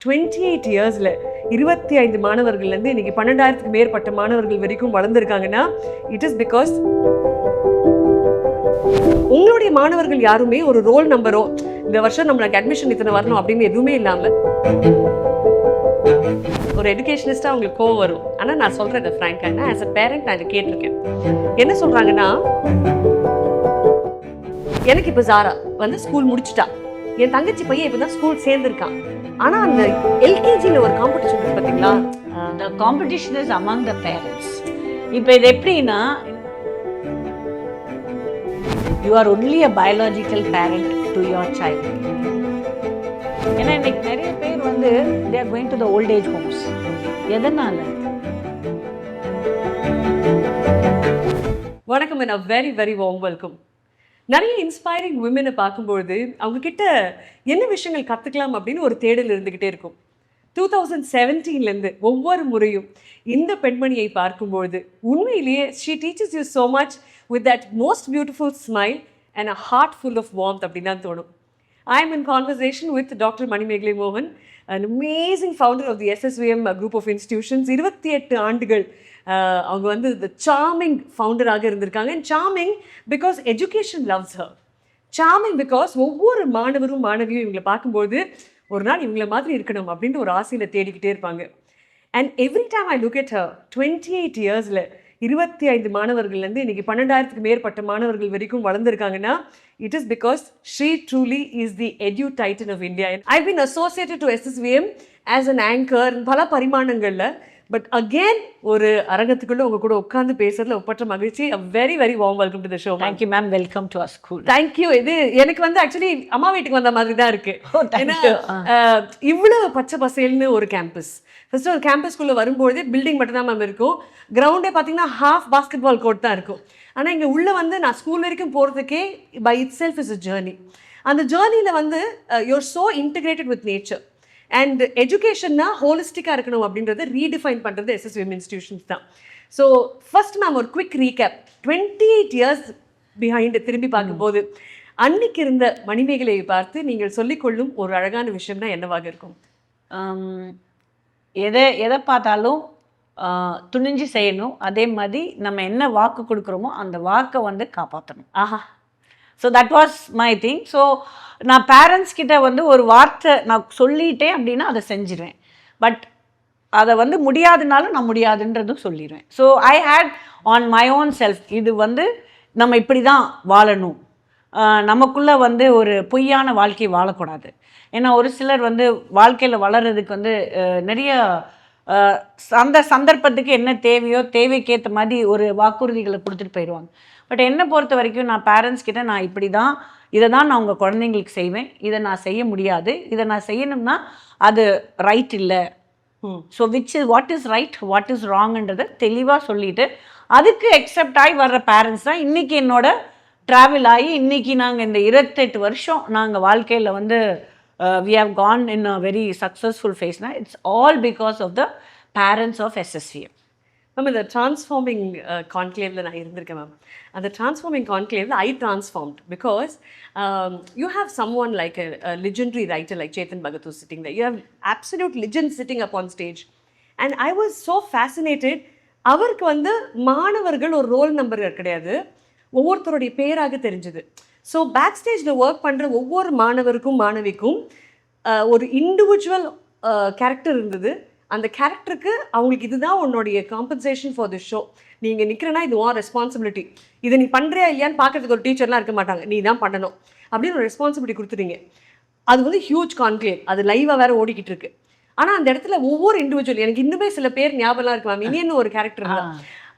28 இயர்ஸில் 25 மாணவர்கள்லேருந்து இன்னைக்கு 12,000க்கு மேற்பட்ட மாணவர்கள் வரைக்கும் வளர்ந்துருக்காங்கன்னா இட் இஸ் பிகாஸ் உங்களுடைய மாணவர்கள் யாருமே ஒரு ரோல் நம்பரோ இந்த வருஷம் நம்மளுக்கு அட்மிஷன் இத்தனை வரணும் அப்படின்னு எதுவுமே இல்லாமல் ஒரு எஜுகேஷனிஸ்டாக அவங்களுக்கு கோவம் வரும். ஆனால் நான் சொல்கிறேன் ஃப்ராங்காக ஆஸ் அ பேரண்ட் நான் இதை கேட்டிருக்கேன். என்ன சொல்கிறாங்கன்னா, எனக்கு இப்போ ஜாரா வந்து ஸ்கூல் முடிச்சுட்டா, என் தங்கச்சி பையன் இப்போ தான் ஸ்கூல் சேர்ந்துருக்கான். ஆனால் அந்த எல்கேஜியில் ஒரு காம்படிஷன் இருக்கு பார்த்தீங்களா, the competition is among the parents. இப்போ இது எப்படின்னா, you are only a biological parent to your child. ஏன்னா இன்னைக்கு நிறைய பேர் வந்து they are going to the old age homes. எதனால? வணக்கம் and a very very warm welcome. நிறைய இன்ஸ்பைரிங் விமனை பார்க்கும்பொழுது அவங்க கிட்ட என்ன விஷயங்கள் கற்றுக்கலாம் அப்படின்னு ஒரு தேடல் இருந்துக்கிட்டே இருக்கும். 2017லேருந்து ஒவ்வொரு முறையும் இந்த பெண்மணியை பார்க்கும்பொழுது உண்மையிலேயே she teaches you so much with that most beautiful smile and a heart full of warmth அப்படின்னு தான் தோணும். I am in conversation with Dr. Manimegalai Mohan, an amazing founder of the SSVM group of institutions. 28 ஆண்டுகள் அவங்க வந்து the charming ஃபவுண்டராக இருந்திருக்காங்க. And charming because education loves her. Charming because ஒவ்வொரு மாணவரும் மாணவியும் இவங்களை பார்க்கும்போது ஒரு நாள் இவங்கள மாதிரி இருக்கணும் அப்படின்ற ஒரு ஆசையில் தேடிக்கிட்டே இருப்பாங்க. And every time I look at her, 28 இயர்ஸில் 25 மாணவர்கள்லேருந்து இன்னைக்கு 12,000க்கு மேற்பட்ட மாணவர்கள் வரைக்கும் வளர்ந்துருக்காங்கன்னா it is because she truly is the edu titan of India. I've been associated to SSVM as an anchor பல பரிமாணங்களில். பட் அகெயின் ஒரு அரங்கத்துக்குள்ள உங்க கூட உட்காந்து பேசுறதுல ஒப்பற்ற மகிழ்ச்சி. Very very warm welcome to the show. Thank you ma'am, welcome to our school. Thank you. இது எனக்கு வந்து ஆக்சுவலி அம்மா வீட்டுக்கு வந்த மாதிரி தான் இருக்கு. இவ்வளவு பச்சை பசேல்னு ஒரு கேம்பஸ். ஃபர்ஸ்ட் ஒரு கேம்பஸ்குள்ளே வரும்போதே பில்டிங் மட்டும் தான் மேம் இருக்கும். கிரவுண்டே பார்த்தீங்கன்னா ஹாஃப் பாஸ்கெட் பால் கோர்ட் தான் இருக்கும். ஆனால் இங்கே உள்ளே வந்து நான் ஸ்கூல் வரைக்கும் போகிறதுக்கே by itself is a journey. அந்த ஜேர்னியில் வந்து you're so integrated with nature and எஜுகேஷன்னா ஹோலிஸ்டிக்காக இருக்கணும் அப்படின்றத ரீடிஃபைன் பண்ணுறது SSVM இன்ஸ்டிடியூஷன்ஸ் தான். ஸோ ஃபர்ஸ்ட் மேம் ஒரு குவிக் ரீகேப். 28 இயர்ஸ் பிஹைண்ட் திரும்பி பார்க்கும்போது அன்னைக்கு இருந்த மணிமேகலையை பார்த்து நீங்கள் சொல்லிக்கொள்ளும் ஒரு அழகான விஷயம்னா என்னவாக இருக்கும்? எதை பார்த்தாலும் துணிஞ்சு செய்யணும். அதே மாதிரி நம்ம என்ன வாக்கு கொடுக்குறோமோ அந்த வாக்கை வந்து காப்பாற்றணும். ஆஹா. So that was my thing. So நான் பேரண்ட்ஸ் கிட்ட வந்து ஒரு வார்த்தை நான் சொல்லிட்டேன் அப்படின்னா அதை செஞ்சிடுவேன். பட் அதை வந்து முடியாதுனாலும் நான் முடியாதுன்றதும் சொல்லிடுவேன். So I had on my own self இது வந்து நம்ம இப்படி தான் வாழணும், நமக்குள்ளே வந்து ஒரு பொய்யான வாழ்க்கையை வாழக்கூடாது. ஏன்னா ஒரு சிலர் வந்து வாழ்க்கையில் வளர்கிறதுக்கு வந்து நிறைய அந்த சந்தர்ப்பத்துக்கு என்ன தேவையோ தேவைக்கேற்ற மாதிரி ஒரு வாக்குறுதிகளை கொடுத்துட்டு போயிடுவாங்க. பட் என்னை பொறுத்த வரைக்கும் நான் பேரண்ட்ஸ் கிட்ட நான் இப்படி தான் இதை தான் நான் உங்கள் குழந்தைங்களுக்கு செய்வேன், இதை நான் செய்ய முடியாது, இதை நான் செய்யணும்னா அது ரைட் இல்லை. So what is right what is ராங்ன்றதை தெளிவாக சொல்லிவிட்டு அதுக்கு எக்ஸெப்ட் ஆகி வர்ற பேரண்ட்ஸ் தான் இன்றைக்கி என்னோட ட்ராவல் ஆகி இன்றைக்கி நாங்கள் இந்த 28 வருஷம் நாங்கள் வாழ்க்கையில் வந்து we have gone in a very successful phase now. It's all because of the parents of SSVM. Ma'am, இந்த டிரான்ஸ்ஃபார்மிங் கான்க்ளேவில் நான் இருந்திருக்கேன் மேம். அந்த டிரான்ஸ்ஃபார்மிங் கான்க்ளேவில் I transformed because you have someone like a legendary writer like Chetan Bhagat who's sitting there. You have absolute legends sitting up on stage. And I was so fascinated. அவருக்கு வந்து மாணவர்கள் ஒரு roll number கிடையாது, ஒவ்வொருத்தருடைய பேராக தெரிஞ்சுது. So back ஸ்டேஜில் work பண்ணுற ஒவ்வொரு மாணவருக்கும் மாணவிக்கும் ஒரு இண்டிவிஜுவல் கேரக்டர் இருந்தது. அந்த கேரக்டருக்கு அவங்களுக்கு இதுதான் உன்னுடைய காம்பன்சேஷன் ஃபார் தி ஷோ, நீங்கள் நிற்கிறனா இது உன் ரெஸ்பான்சிபிலிட்டி, இதை நீ பண்ணுறியா இல்லையான்னு பார்க்கறதுக்கு ஒரு டீச்சர்லாம் இருக்க மாட்டாங்க, நீ தான் பண்ணணும் அப்படின்னு ஒரு ரெஸ்பான்சிபிலிட்டி கொடுத்துட்டீங்க. அது வந்து ஹியூஜ் கான்க்ளேவ், அது லைவாக வேறு ஓடிக்கிட்டு இருக்கு. ஆனால் அந்த இடத்துல ஒவ்வொரு இண்டிவிஜுவல் எனக்கு இன்னுமே சில பேர் ஞாபகம்லாம் இருக்கு மேம். இனியன்னு ஒரு கேரக்டர் தான்,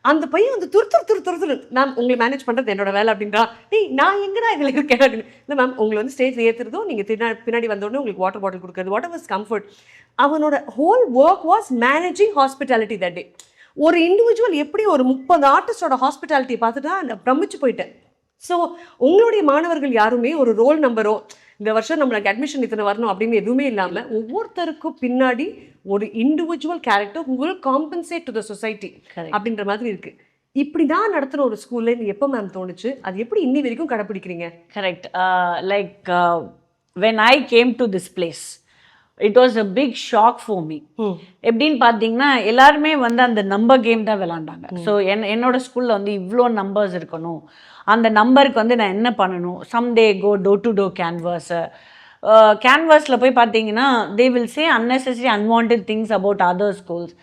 அந்த பையன் வந்து துரு மேம் உங்களை மேனேஜ் பண்ணுறது என்னோட வேலை அப்படின்றா. நான் எங்கடா இதில் இருக்கேன் அப்படின்னு. இல்லை மேம், உங்களை வந்து ஸ்டேஜ் ஏற்றுறதும் நீங்கள் பின்னாடி வந்தோடனே உங்களுக்கு வாட்டர் பாட்டில் கொடுக்குறது, வாட் எவர் கம்ஃபர்ட். அவனோட whole work was managing hospitality that day. ஒரு இண்டிவிஜுவல் எப்படி ஒரு 30 ஆர்டிஸ்டோட ஹாஸ்பிட்டாலிட்டி பார்த்துட்டு நான் பிரமிச்சு போயிட்டேன். ஸோ உங்களுடைய மாணவர்கள் யாருமே ஒரு ரோல் நம்பரோ இந்த வருஷம் நம்மளுக்கு அட்மிஷன் இத்தனை வரணும் அப்படின்னு எதுவுமே இல்லாமல் ஒவ்வொருத்தருக்கும் பின்னாடி ஒரு individual character who will compensate to the society அப்படின்ற மாதிரி இருக்குது. இப்படி தான் நடத்துகிற ஒரு ஸ்கூல்ல எப்போ மேம் தோணுச்சு? அது எப்படி இன்னி வரைக்கும் கடைப்பிடிக்கிறீங்க? Correct. Like when I came to this place, it was a big shock for me. எப்படின்னு பார்த்தீங்கன்னா எல்லாருமே வந்து அந்த நம்பர் கேம் தான் விளாண்டாங்க. ஸோ என்னோட ஸ்கூலில் வந்து இவ்வளோ நம்பர்ஸ் இருக்கணும், அந்த நம்பருக்கு வந்து நான் என்ன பண்ணணும், some day go door to door canvass. கேன்வாஸில் போய் பார்த்தீங்கன்னா they will say unnecessary unwanted things about other schools.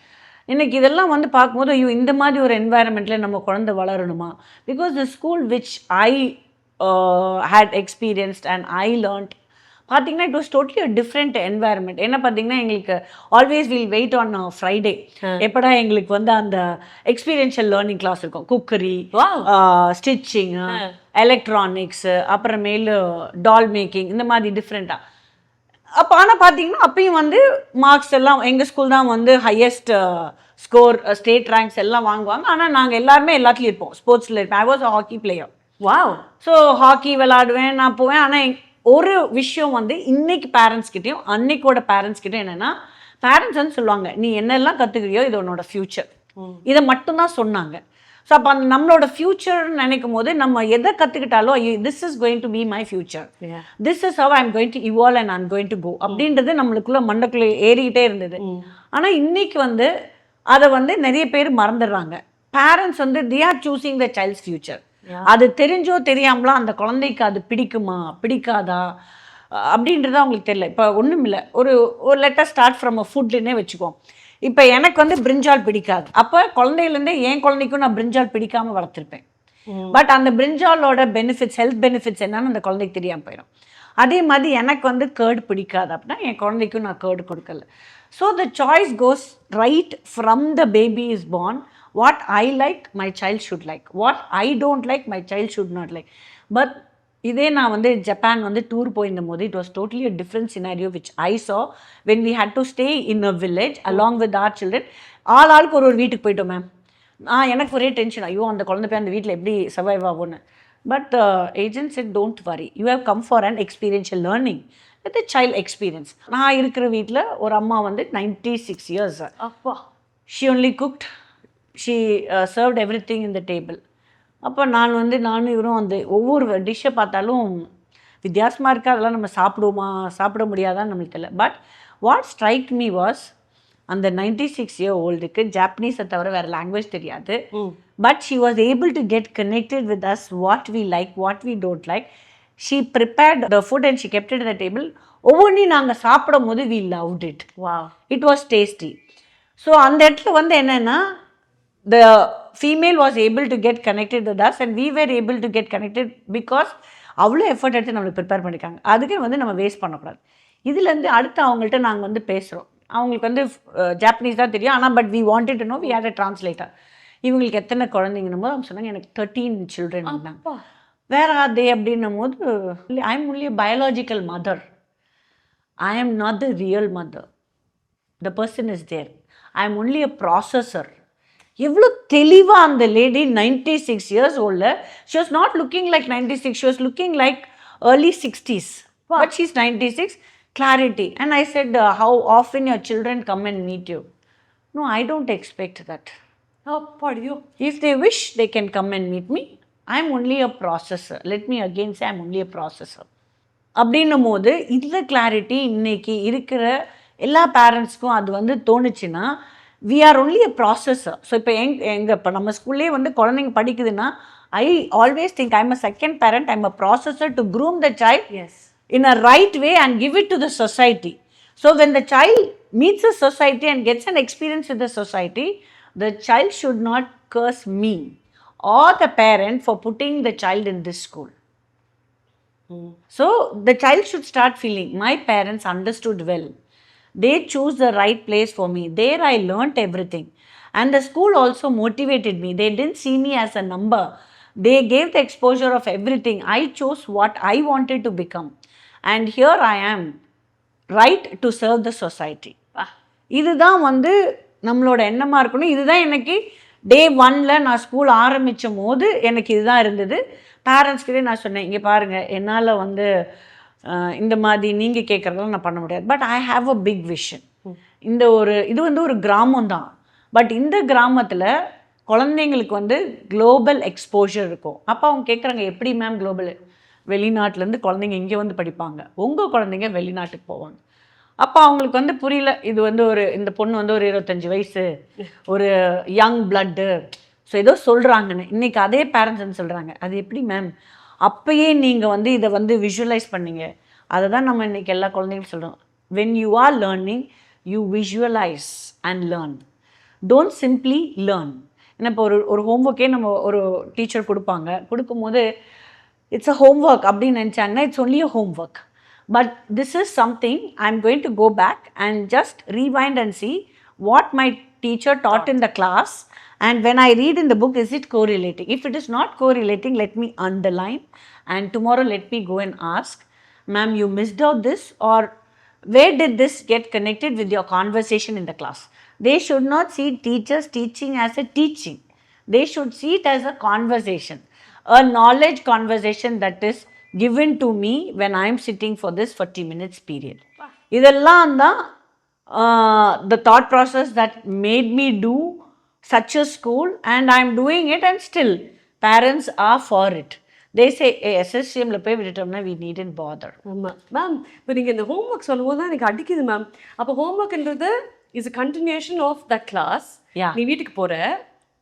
இன்னைக்கு இதெல்லாம் வந்து பார்க்கும்போது ஐயோ இந்த மாதிரி ஒரு என்வாயர்மெண்ட்டில் நம்ம குழந்தை வளரணுமா? Because the school which I had experienced and I learnt பார்த்தீங்கன்னா it was totally a different environment. என்ன பார்த்தீங்கன்னா எங்களுக்கு always will wait on Friday, எப்படா எங்களுக்கு வந்து அந்த எக்ஸ்பீரியன்ஷியல் லேர்னிங் கிளாஸ் இருக்கும். குக்கரி, ஸ்டிச்சிங்கு, எலக்ட்ரானிக்ஸு, அப்புறமேலு டால் மேக்கிங், இந்த மாதிரி டிஃப்ரெண்ட்டாக. அப்போ ஆனால் பார்த்தீங்கன்னா அப்பயும் வந்து மார்க்ஸ் எல்லாம் எங்கள் ஸ்கூல் தான் வந்து ஹையஸ்ட் ஸ்கோர், ஸ்டேட் ரேங்க்ஸ் எல்லாம் வாங்குவாங்க. ஆனால் நாங்கள் எல்லாருமே எல்லாத்துலேயும் இருப்போம். ஸ்போர்ட்ஸில் இருப்பேன். I was a hockey player. Wow. So hockey விளாடுவேன், நான் போவேன். ஆனால் ஒரு விஷயம் வந்து இன்னைக்கு பேரண்ட்ஸ்கிட்டையும் அன்னைக்கோட பேரண்ட்ஸ்கிட்டையும் என்னென்னா, பேரண்ட்ஸ் வந்து சொல்லுவாங்க நீ என்னெல்லாம் கற்றுக்கிறியோ இது உன்னோட ஃப்யூச்சர், இதை மட்டும்தான் சொன்னாங்க. ஸோ அப்போ அந்த நம்மளோட ஃப்யூச்சர்னு நினைக்கும் போது நம்ம எதை கற்றுக்கிட்டாலும் ஐயோ this is going to be my future, this is how I am going to evolve and I am going to go அப்படின்றது நம்மளுக்குள்ள மண்டக்குள்ளே ஏறிக்கிட்டே இருந்தது. ஆனால் இன்னைக்கு வந்து அதை வந்து நிறைய பேர் மறந்துடுறாங்க. பேரண்ட்ஸ் வந்து they are choosing the child's future. அது தெரிஞ்சோ தெரியாமலோ அந்த குழந்தைக்கு அது பிடிக்குமா பிடிக்காதா அப்படின்றது அவங்களுக்கு தெரியல. இப்போ ஒன்றும் இல்லை, ஒரு லெட்டர் ஸ்டார்ட் ஃப்ரம் அ ஃபுட்னே வச்சுக்குவோம். இப்போ எனக்கு வந்து பிரிஞ்சால் பிடிக்காது, அப்போ குழந்தையிலேருந்தே என் குழந்தைக்கும் நான் பிரிஞ்சால் பிடிக்காமல் வளர்த்துருப்பேன். பட் அந்த பிரிஞ்சாலோட பெனிஃபிட்ஸ், ஹெல்த் பெனிஃபிட்ஸ் என்னன்னு அந்த குழந்தைக்கு தெரியாமல் போயிடும். அதே மாதிரி எனக்கு வந்து கேர்டு பிடிக்காது அப்படின்னா என் குழந்தைக்கும் நான் கேர்டு கொடுக்கல. So the choice goes right from the baby is born. What I like my child should like, what I don't like my child should not like. But இதே நான் வந்து ஜப்பான் வந்து டூர் போயிருந்த போது it was totally a different scenario which I saw when we had to stay in a village along with our children. ஆளுக்கு ஒரு வீட்டுக்கு போயிட்டோம் மேம். எனக்கு ஒரே டென்ஷன், ஐயோ அந்த குழந்தை போய் அந்த வீட்டில் எப்படி சர்வைவ் ஆகும்னு. But agent said don't worry, you have come for an experiential learning with the child experience. நான் இருக்கிற வீட்டில் ஒரு அம்மா வந்து 96 இயர்ஸ். அப்பா. She only cooked, she served every thing in the table. அப்போ நானும் இவரும் அந்த ஒவ்வொரு டிஷ்ஷை பார்த்தாலும் வித்தியாசமாக இருக்கா, அதெல்லாம் நம்ம சாப்பிட முடியாதான்னு நம்மளுக்கு தெரியல. But what strike me was, அந்த 96 இயர் ஓல்டுக்கு ஜாப்பனீஸை தவிர வேறு லாங்குவேஜ் தெரியாது. But she was able to get connected with us, what we like, what we don't like. She prepared the food and she kept it the table. ஒவ்வொன்றையும் நாங்கள் சாப்பிடும் போது we loved it. Wow, it was tasty. So அந்த இடத்துல வந்து என்னென்னா the female was able to get connected with us and we were able to get connected because அவ்வளோ effort எடுத்து நம்மளுக்கு ப்ரிப்பேர் பண்ணியிருக்காங்க. அதுக்கு வந்து நம்ம வேஸ்ட் பண்ணக்கூடாது. இதுலேருந்து அடுத்து அவங்கள்ட்ட நாங்கள் வந்து பேசுகிறோம். அவங்களுக்கு வந்து ஜாப்பனீஸ் தான் தெரியும், ஆனால் but we wanted to know, we had a translator. இவங்களுக்கு எத்தனை குழந்தைங்கன்னு போது அவங்க சொன்னாங்க எனக்கு 13 சில்ட்ரன் இருந்தாங்க. வேற ஆர் தே அப்படின்னும் போது I am only biological mother, I am not the real mother, the person is there, I am only a processor. எவ்வளோ தெளிவாக அந்த லேடி 96 இயர்ஸ் ஓல்டில், she was not looking like 96, she was looking like early 60s. But she's 96, clarity. And I said, how often your children come and meet you? No, I don't expect that. Oh, what you? If they wish, they can come and meet me. I'm only a processor. Let me again say I'm only a processor. அப்படின்னும் போது இந்த clarity இன்னைக்கு இருக்கிற எல்லா பேரண்ட்ஸ்க்கும் அது வந்து தோணுச்சுன்னா we are only a processor. So இப்போ நம்ம ஸ்கூல்லே வந்து குழந்தைங்க படிக்குதுன்னா I always think I'm a second parent, I'm a processor to groom the child in a right way and give it to the society. So when the child meets the society and gets an experience with the society, the child should not curse me or the parent for putting the child in this school. So the child should start feeling my parents understood well. They choose the right place for me. There I learnt everything. And the school also motivated me. They didn't see me as a number. They gave the exposure of everything. I chose what I wanted to become. And here I am, right to serve the society. இதுதான் வந்து நம்மளோட எண்ணமாக இருக்கணும். இதுதான் எனக்கு டே 1ல் நான் school ஆரம்பிக்கும் போது எனக்கு இதுதான் இருந்தது. பேரண்ட்ஸ்கிட்டே நான் சொன்னேன், இங்கே பாருங்கள் என்னால் வந்து இந்த மாதிரி நீங்கள் கேட்குறதெல்லாம் நான் பண்ண முடியாது. But I have a big vision. இது வந்து ஒரு கிராமம் தான். பட் இந்த கிராமத்தில் குழந்தைங்களுக்கு வந்து குளோபல் எக்ஸ்போஷர் இருக்கும். அப்போ அவங்க கேட்குறாங்க எப்படி மேம் குளோபல், வெளிநாட்டிலேருந்து குழந்தைங்க இங்கே வந்து படிப்பாங்க, உங்கள் குழந்தைங்க வெளிநாட்டுக்கு போவாங்க. அப்போ அவங்களுக்கு வந்து புரியல, இது வந்து ஒரு இந்த பொண்ணு வந்து ஒரு 25 வயசு, ஒரு யங் பிளட்டு, ஸோ ஏதோ சொல்கிறாங்கன்னு. இன்றைக்கி அதே பேரண்ட்ஸ் வந்து சொல்கிறாங்க, அது எப்படி மேம் அப்பயே நீங்கள் வந்து இதை வந்து விஷுவலைஸ் பண்ணீங்க? அதை தான் நம்ம இன்றைக்கி எல்லா குழந்தைங்களும் சொல்கிறோம். When you are learning, you visualise and learn. Don't simply learn. ஏன்னா இப்போ ஒரு ஹோம்ஒர்க்கே நம்ம ஒரு டீச்சர் கொடுப்பாங்க, கொடுக்கும்போது இட்ஸ் அ ஹோம்ஒர்க் அப்படின்னு நினச்சாங்கன்னா it's only a homework. But this is something I'm going to go back and just rewind and see what my teacher taught in the class, and when I read in the book, is it correlating? If it is not correlating, let me underline, and tomorrow let me go and ask, ma'am, you missed out this, or where did this get connected with your conversation in the class? They should not see teachers teaching as a teaching. They should see it as a conversation, a knowledge conversation that is given to me when I am sitting for this 40 minutes period. இதெல்லாம் தான் the thought process that made me do such a school, and I am doing it, and still parents are for it. They say SSCMல போய் விட்டுட்டோம்னா we needn't bother. ஆமாம் ma'am, இப்போ நீங்கள் இந்த homework சொல்லும்போது தான் எனக்கு அடிக்குது மேம். அப்போ ஹோம்ஒர்க்ன்றது is a continuation of the class. நீ வீட்டுக்கு போகிற,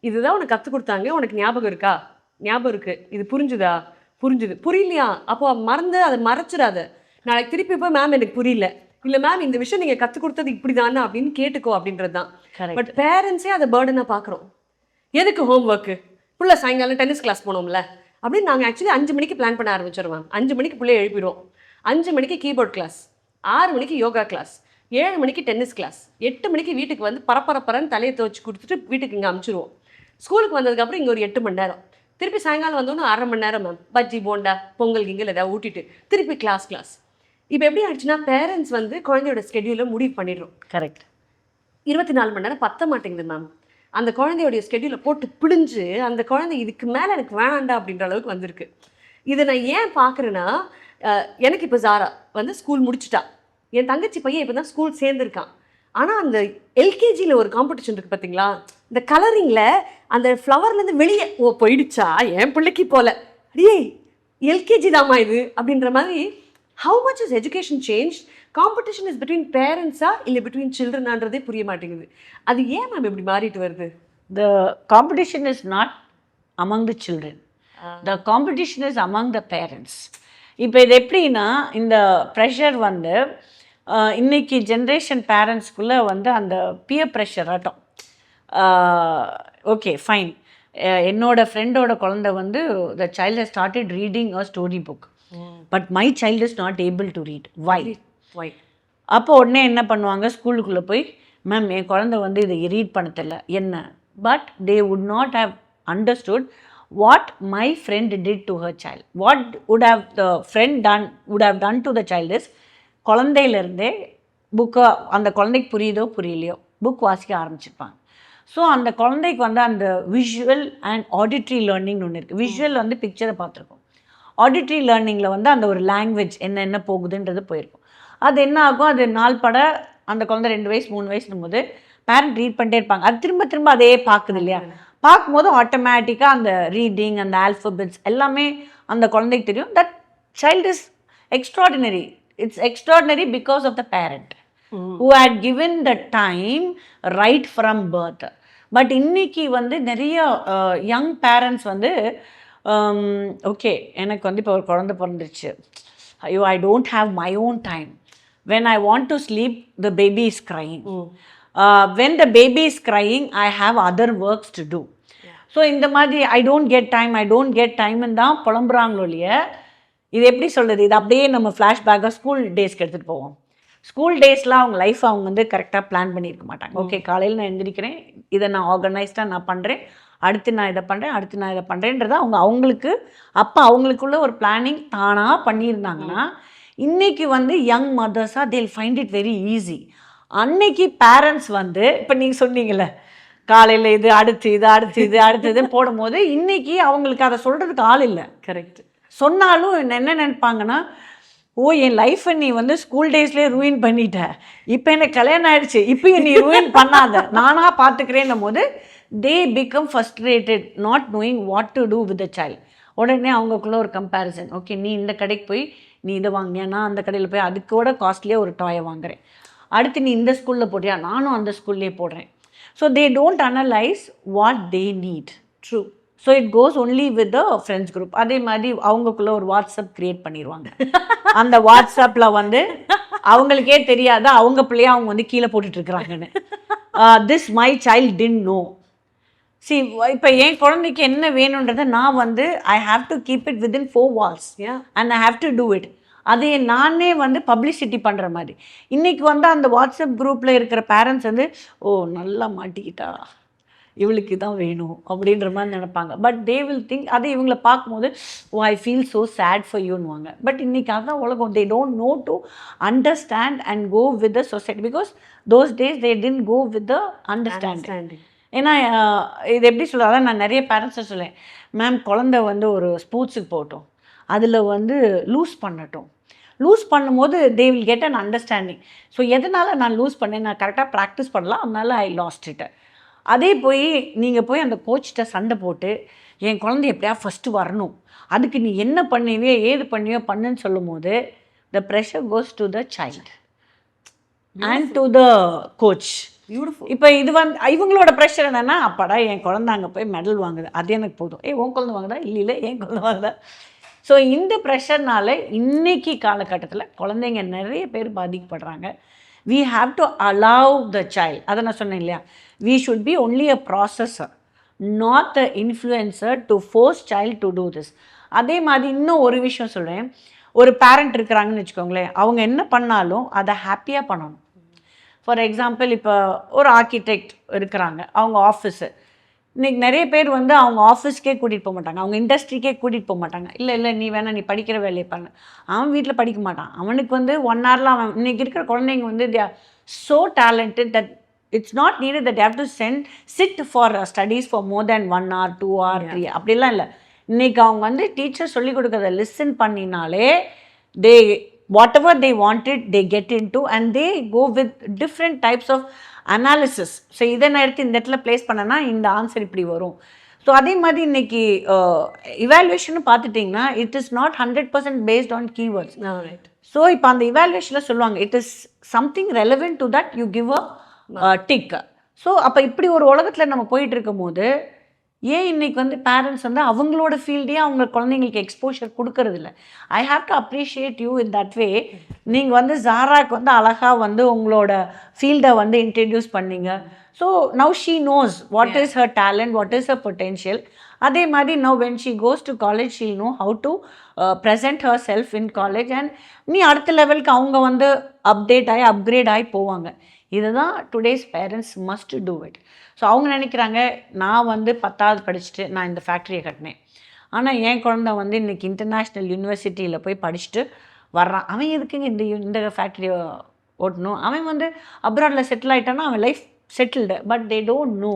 இதுதான் உனக்கு கற்றுக் கொடுத்தாங்க, உனக்கு ஞாபகம் இருக்கா? ஞாபகம் இருக்குது. இது புரிஞ்சுதா? புரிஞ்சுது. புரியலையா? அப்போ மறந்து அதை மறைச்சிடாத. நாளைக்கு திருப்பி போய் மேம் எனக்கு புரியல, இல்லை மேம் இந்த விஷயம் நீங்கள் கற்றுக் கொடுத்தது இப்படி தானே அப்படின்னு கேட்டுக்கோ அப்படின்றது தான். பட் பேரண்ட்ஸே அதை பேர்டனாக பார்க்குறோம். எதுக்கு ஹோம் ஒர்க்கு? பிள்ளை சாயங்காலம் டென்னிஸ் கிளாஸ் போனோம்ல அப்படின்னு நாங்கள் ஆக்சுவலி 5 மணிக்கு பிளான் பண்ண ஆரம்பிச்சிடுவோம். 5 மணிக்கு பிள்ளைய எழுப்பிடுவோம். 5 மணிக்கு கீபோர்ட் கிளாஸ், 6 மணிக்கு யோகா கிளாஸ், 7 மணிக்கு டென்னிஸ் கிளாஸ், 8 மணிக்கு வீட்டுக்கு வந்து பரப்பரப்பரன்னு தலையை துவச்சி கொடுத்துட்டு வீட்டுக்கு இங்கே அனுப்பிச்சிடுவோம். ஸ்கூலுக்கு வந்ததுக்கப்புறம் இங்கே ஒரு 8 மணி நேரம், திருப்பி சாயங்காலம் வந்தோன்னு 1/2 மணி நேரம் மேம் பஜ்ஜி போண்டா பொங்கல் கிங்கல் ஏதாவது ஊட்டிட்டு திருப்பி கிளாஸ். இப்போ எப்படி ஆயிடுச்சுன்னா பேரண்ட்ஸ் வந்து குழந்தையோட ஸ்கெடியூலை முடிவு பண்ணிடுறோம். கரெக்ட். 24 மணி நேரம் பத்த மாட்டேங்குது மேம். அந்த குழந்தையோடைய ஸ்கெடியூலை போட்டு பிடிஞ்சு அந்த குழந்தை இதுக்கு மேலே எனக்கு வேணாண்டா அப்படின்ற அளவுக்கு வந்திருக்கு. இதை நான் ஏன் பார்க்குறேன்னா, எனக்கு இப்போ ஜாரா வந்து ஸ்கூல் முடிச்சுட்டா, என் தங்கச்சி பையன் இப்போ தான் ஸ்கூல் சேர்ந்துருக்கான். ஆனால் அந்த எல்கேஜியில் ஒரு காம்படிஷன் இருக்குது பார்த்தீங்களா, இந்த கலரிங்கில் அந்த ஃப்ளவர்லேருந்து வெளியே போயிடுச்சா என் பிள்ளைக்கு போல, அடியே எல்கேஜி தாம்மா இது அப்படின்ற மாதிரி. How much is education change? Competition is between பேரண்ட்ஸா இல்லை பிட்வீன் சில்ட்ரனான்றதே புரிய மாட்டேங்குது. அது ஏன் மேம் இப்படி மாறிட்டு வருது? The competition is not among the children, the competition is among the parents. இப்போ இது எப்படின்னா, இந்த ப்ரெஷர் வந்து இன்னைக்கு ஜென்ரேஷன் பேரண்ட்ஸ்குள்ளே வந்து அந்த பியர் ப்ரெஷர் ஆட்டம். ஓகே ஃபைன், என்னோட ஃப்ரெண்டோட குழந்தை வந்து the child has started reading a story book, but my child is not able to read. Why? அப்போ உடனே என்ன பண்ணுவாங்க, ஸ்கூலுக்குள்ளே போய் மேம் என் குழந்தை வந்து இதை ரீட் பண்ண தெரியல என்ன. But they would not have understood what my friend did to her child. What would have the friend done to the child is, குழந்தையிலேருந்தே புக்கை அந்த குழந்தைக்கு புரியுதோ புரியலையோ புக் வாசிக்க ஆரம்பிச்சிருப்பாங்க. ஸோ அந்த குழந்தைக்கு வந்து அந்த விஷுவல் அண்ட் ஆடிட்ரி லேர்னிங்னு ஒன்று இருக்குது. விஷுவல் வந்து பிக்சரை பார்த்துருக்கோம், ஆடிட்ரி லேர்னிங்கில் வந்து அந்த ஒரு லாங்குவேஜ் என்ன போகுதுன்றது போயிருக்கும். அது என்ன ஆகும், அது நாள் பட அந்த குழந்தை 2 வயசு 3 வயசுனும் போது பேரண்ட் ரீட் பண்ணிட்டே இருப்பாங்க. அது திரும்ப அதே பார்க்குது இல்லையா, பார்க்கும்போது ஆட்டோமேட்டிக்காக அந்த ரீடிங் அந்த ஆல்ஃபபெட்ஸ் எல்லாமே அந்த குழந்தைக்கு தெரியும். That child is extraordinary. It's extraordinary because of the parent who had given the time right from birth. But இன்னைக்கு வந்து நிறைய யங் பேரண்ட்ஸ் வந்து ஓகே எனக்கு வந்து இப்போ ஒரு குழந்தை பிறந்துருச்சு, ஐயோ I don't have my own time, when I want to sleep the baby is crying, when the baby is crying I have other works to do. So இந்த மாதிரி ஐ டோன்ட் கெட் டைம்னு தான் புலம்புறாங்களோ இல்லையா. இது எப்படி சொல்கிறது, இது அப்படியே நம்ம ஃப்ளாஷ்பேக்காக ஸ்கூல் டேஸ்க்கு எடுத்துகிட்டு போவோம். ஸ்கூல் டேஸில் அவங்க லைஃப் அவங்க வந்து கரெக்டாக பிளான் பண்ணியிருக்க மாட்டாங்க. ஓகே காலையில் நான் எழுந்திரிக்கிறேன், இதை நான் ஆர்கனைஸ்டாக நான் பண்ணுறேன், அடுத்து நான் இதை பண்ணுறேன்றதை அவங்களுக்கு அப்போ அவங்களுக்குள்ள ஒரு பிளானிங் தானாக பண்ணியிருந்தாங்கன்னா, இன்றைக்கி வந்து யங் மதர்ஸாக தேல் ஃபைண்ட் இட் வெரி ஈஸி. அன்னைக்கு பேரண்ட்ஸ் வந்து இப்போ நீங்கள் சொன்னீங்கல்ல காலையில் இது அடுத்து போடும்போது இன்றைக்கி அவங்களுக்கு அதை சொல்கிறதுக்கு ஆள் இல்லை. கரெக்ட். சொன்னாலும் என்ன நினைப்பாங்கன்னா, ஓ என் லைஃப்பை நீ வந்து ஸ்கூல் டேஸ்லேயே ரூயின் பண்ணிட்ட, இப்போ எனக்கு கல்யாணம் ஆகிடுச்சு, இப்போயும் நீ ரூயின் பண்ணாத, நானாக பார்த்துக்கிறேன்னும் போது they become frustrated, not knowing what to do with the child. உடனே அவங்களுக்குள்ள ஒரு கம்பேரிசன், ஓகே நீ இந்த கடைக்கு போய் நீ இதை வாங்கினியா, நான் அந்த கடையில் போய் அதுக்கூட காஸ்ட்லியாக ஒரு டாயை வாங்குறேன். அடுத்து நீ இந்த ஸ்கூலில் போட்டியா, நானும் அந்த ஸ்கூல்லே போடுறேன். So they don't analyse what they need. True. So it goes only with the friends group. அதே மாதிரி அவங்களுக்குள்ள ஒரு வாட்ஸ்அப் க்ரியேட் பண்ணிடுவாங்க. அந்த வாட்ஸ்அப்பில் வந்து அவங்களுக்கே தெரியாத அவங்க பிள்ளைய அவங்க வந்து கீழே போட்டுட்ருக்குறாங்கன்னு. This my child didn't know. See இப்போ என் குழந்தைக்கு என்ன வேணுன்றதை நான் வந்து I have to keep it within 4 walls and I have to do it. அதை நானே வந்து பப்ளிசிட்டி பண்ணுற மாதிரி. இன்றைக்கி வந்து அந்த வாட்ஸ்அப் குரூப்பில் இருக்கிற பேரண்ட்ஸ் வந்து ஓ நல்லா மாட்டிக்கிட்டா, இவளுக்கு தான் வேணும் அப்படின்ற மாதிரி நினைப்பாங்க. பட் தே வில் திங்க், அதை இவங்களை பார்க்கும்போது oh I feel so sad for யூன்னுவாங்க. பட் இன்றைக்கி அதுதான் உலகம். They don't know to understand and go with the society, because those days they didn't go with the understanding. ஏன்னா இது எப்படி சொல்கிறதா, நான் நிறைய பேரண்ட்ஸை சொல்லேன், மேம் குழந்தை வந்து ஒரு ஸ்போர்ட்ஸுக்கு போகட்டும், அதில் வந்து லூஸ் பண்ணட்டும். லூஸ் பண்ணும்போது they will get an understanding. So எதனால் நான் லூஸ் பண்ணேன், நான் கரெக்டாக ப்ராக்டிஸ் பண்ணலாம், அதனால ஐ லாஸ்ட் இட். அதே போய் நீங்கள் போய் அந்த கோச்சிட்ட சண்டை போட்டு என் குழந்தை எப்படியா ஃபஸ்ட்டு வரணும், அதுக்கு நீ என்ன பண்ணுவியோ ஏது பண்ணுவியோ பண்ணுன்னு சொல்லும் போது the pressure goes to the child and to the coach. Beautiful. இப்போ இது வந்து இவங்களோட ப்ரெஷர் என்னென்னா, அப்பாடா என் குழந்தை அங்கே போய் மெடல் வாங்குது, அது எனக்கு போதும். உன் குழந்தை வாங்குதா, இல்லை என் குழந்தை வாங்குதா. ஸோ இந்த ப்ரெஷர்னால இன்னைக்கு காலகட்டத்தில் குழந்தைங்க நிறைய பேர் பாதிக்கப்படுறாங்க. we have to allow the child. அதை நான் சொன்னேன் இல்லையா, we should be only a processor, not the influencer to force child to do this. அதே மாதிரி இன்னும் ஒரு விஷயம் சொல்கிறேன், ஒரு பேரண்ட் இருக்கிறாங்கன்னு வச்சுக்கோங்களேன், அவங்க என்ன பண்ணாலும் அதை ஹாப்பியாக பண்ணணும். ஃபார் எக்ஸாம்பிள் இப்போ ஒரு ஆர்கிடெக்ட் இருக்கிறாங்க, அவங்க ஆஃபீஸு, இன்றைக்கி நிறைய பேர் வந்து அவங்க ஆஃபீஸ்க்கே கூட்டிகிட்டு போக மாட்டாங்க, அவங்க இண்டஸ்ட்ரிக்கே கூட்டிகிட்டு போக மாட்டாங்க. இல்லை நீ வேணா, நீ படிக்கிற வேலையை பண்ணு. அவன் வீட்டில் படிக்க மாட்டான், அவனுக்கு வந்து 1 hourல அவன். இன்றைக்கி இருக்கிற குழந்தைங்க வந்து they R so talented that it's not needed that have to sit for studies for more than 1 hour 2 hour 3 அப்படிலாம் இல்லை. இன்றைக்கி அவங்க வந்து டீச்சர் சொல்லிக் கொடுக்குறத லிசன் பண்ணினாலே they whatever they wanted they get into and they go with different types of analysis. So இதை நான் எடுத்து இந்த இடத்துல ப்ளேஸ் பண்ணேன்னா இந்த ஆன்சர் இப்படி வரும். ஸோ அதே மாதிரி இன்றைக்கி இவாலுவேஷன் பார்த்துட்டிங்கன்னா it is not 100% based on keywords. So இப்போ அந்த இவாலுவேஷனில் சொல்லுவாங்க it is something relevant to that you give a tick. So அப்போ இப்படி ஒரு உலகத்தில் நம்ம போயிட்டு இருக்கும் போது ஏன் இன்றைக்கி வந்து பேரண்ட்ஸ் வந்து அவங்களோட ஃபீல்டே அவங்க குழந்தைங்களுக்கு எக்ஸ்போஷர் கொடுக்கறதில்ல. ஐ have to appreciate you in that way. நீங்கள் வந்து ஜாராக்கு வந்து அழகாக வந்து உங்களோட ஃபீல்டை வந்து இன்ட்ரடியூஸ் பண்ணீங்க. So now she knows what is her talent, what is her potential. அதே மாதிரி now when she goes to college she know how to present her self in college and நீ அடுத்த லெவலுக்கு அவங்க வந்து அப்கிரேட் ஆகி போவாங்க. இதுதான் today's parents must do it. So அவங்க நினைக்கிறாங்க நான் வந்து 10th படிச்சுட்டு நான் இந்த ஃபேக்ட்ரியை கட்டினேன், ஆனால் என் குழந்தை வந்து இன்றைக்கி இன்டர்நேஷ்னல் யூனிவர்சிட்டியில் போய் படிச்சுட்டு வர்றான், அவன் எதுக்குங்க இந்த ஃபேக்ட்ரியை ஓட்டணும், அவன் வந்து அப்ராடில் செட்டில் ஆகிட்டான்னா அவன் life settled. But they don't no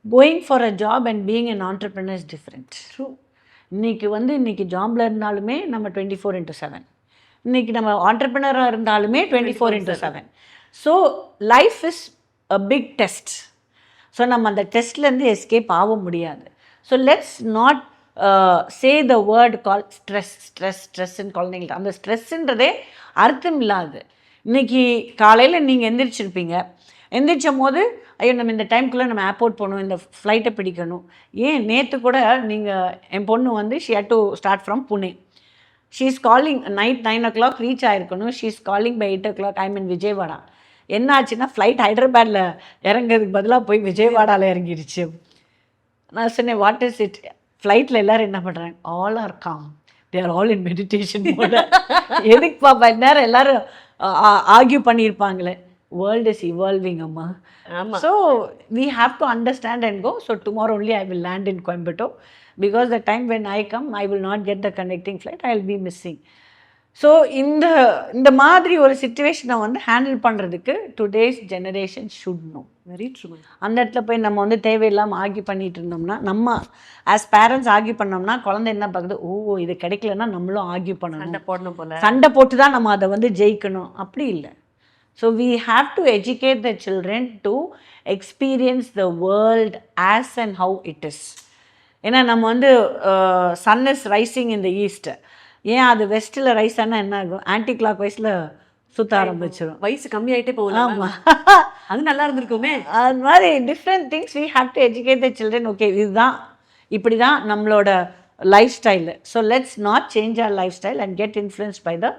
going for a job and being an entrepreneur is different. True. இன்றைக்கி ஜாபில் இருந்தாலுமே நம்ம 24/7, இன்றைக்கி நம்ம ஆண்டர்ப்ரனராக இருந்தாலுமே 24/7. So life is a big test. So நம்ம அந்த டெஸ்ட்லேருந்து எஸ்கேப் ஆக முடியாது. So let's not say the word call ஸ்ட்ரெஸ்ன்னு குழந்தைங்களுக்கு. அந்த ஸ்ட்ரெஸ்ஸுன்றதே அர்த்தம் இல்லாது. இன்றைக்கி காலையில் நீங்கள் எந்திரிச்சும் போது ஐயோ நம்ம இந்த டைம்குள்ளே நம்ம ஏர்போர்ட் போகணும், இந்த ஃப்ளைட்டை பிடிக்கணும். ஏன் நேற்று கூட நீங்கள் என் பொண்ணு வந்து she had to start from Pune. She is calling night 9 o'clock reach ஆகிருக்கணும். She is calling by 8 o'clock I mean Vijayawada. என்ன ஆச்சுன்னா ஃப்ளைட் ஹைதராபாத்தில் இறங்குறதுக்கு பதிலாக போய் விஜயவாடாவில் இறங்கிடுச்சு. நான் சொன்னேன் வாட் இஸ் இட், ஃப்ளைட்டில் எல்லோரும் என்ன பண்ணுறாங்க, all are calm, they are all in meditation போல. எதுக்கு பாப்பா இந்நேரம் எல்லோரும் ஆர்கியூ பண்ணியிருப்பாங்களே. வேர்ல்ட் இஸ் இவால்விங் அம்மா. So we have to understand and go. So tomorrow only I will land in Coimbatore because the time when I come I will not get the connecting flight, I will be missing. So இந்த மாதிரி ஒரு சிச்சுவேஷனை வந்து handle பண்ணுறதுக்கு today's generation should know. Very true. அந்த இடத்துல போய் நம்ம வந்து தேவையில்லாமல் ஆர்கியூ பண்ணிட்டு இருந்தோம்னா, நம்ம ஆஸ் பேரண்ட்ஸ் ஆர்கியூ பண்ணோம்னா குழந்தை என்ன பார்க்குது, ஓ இது கிடைக்கலன்னா நம்மளும் ஆர்கியூ பண்ணணும், சண்டை போட்டு தான் நம்ம அதை வந்து ஜெயிக்கணும், அப்படி இல்லை. So we have to educate the children to experience the world as and how it is. ஏன்னா நம்ம வந்து sun is rising in the east, ஏன் அது வெஸ்ட்டில் ரைஸ் ஆனால் என்ன ஆகும், ஆன்டி கிளாக் வைஸில் சுத்த ஆரம்பிச்சிடும். வயசு கம்மியாயிட்டே போகலாம். ஆமாம், அது நல்லா இருந்திருக்குமே. அது மாதிரி different things we have to educate the children. Okay, இதுதான் இப்படி தான் நம்மளோட life style. So let's not change our life style and get influenced by the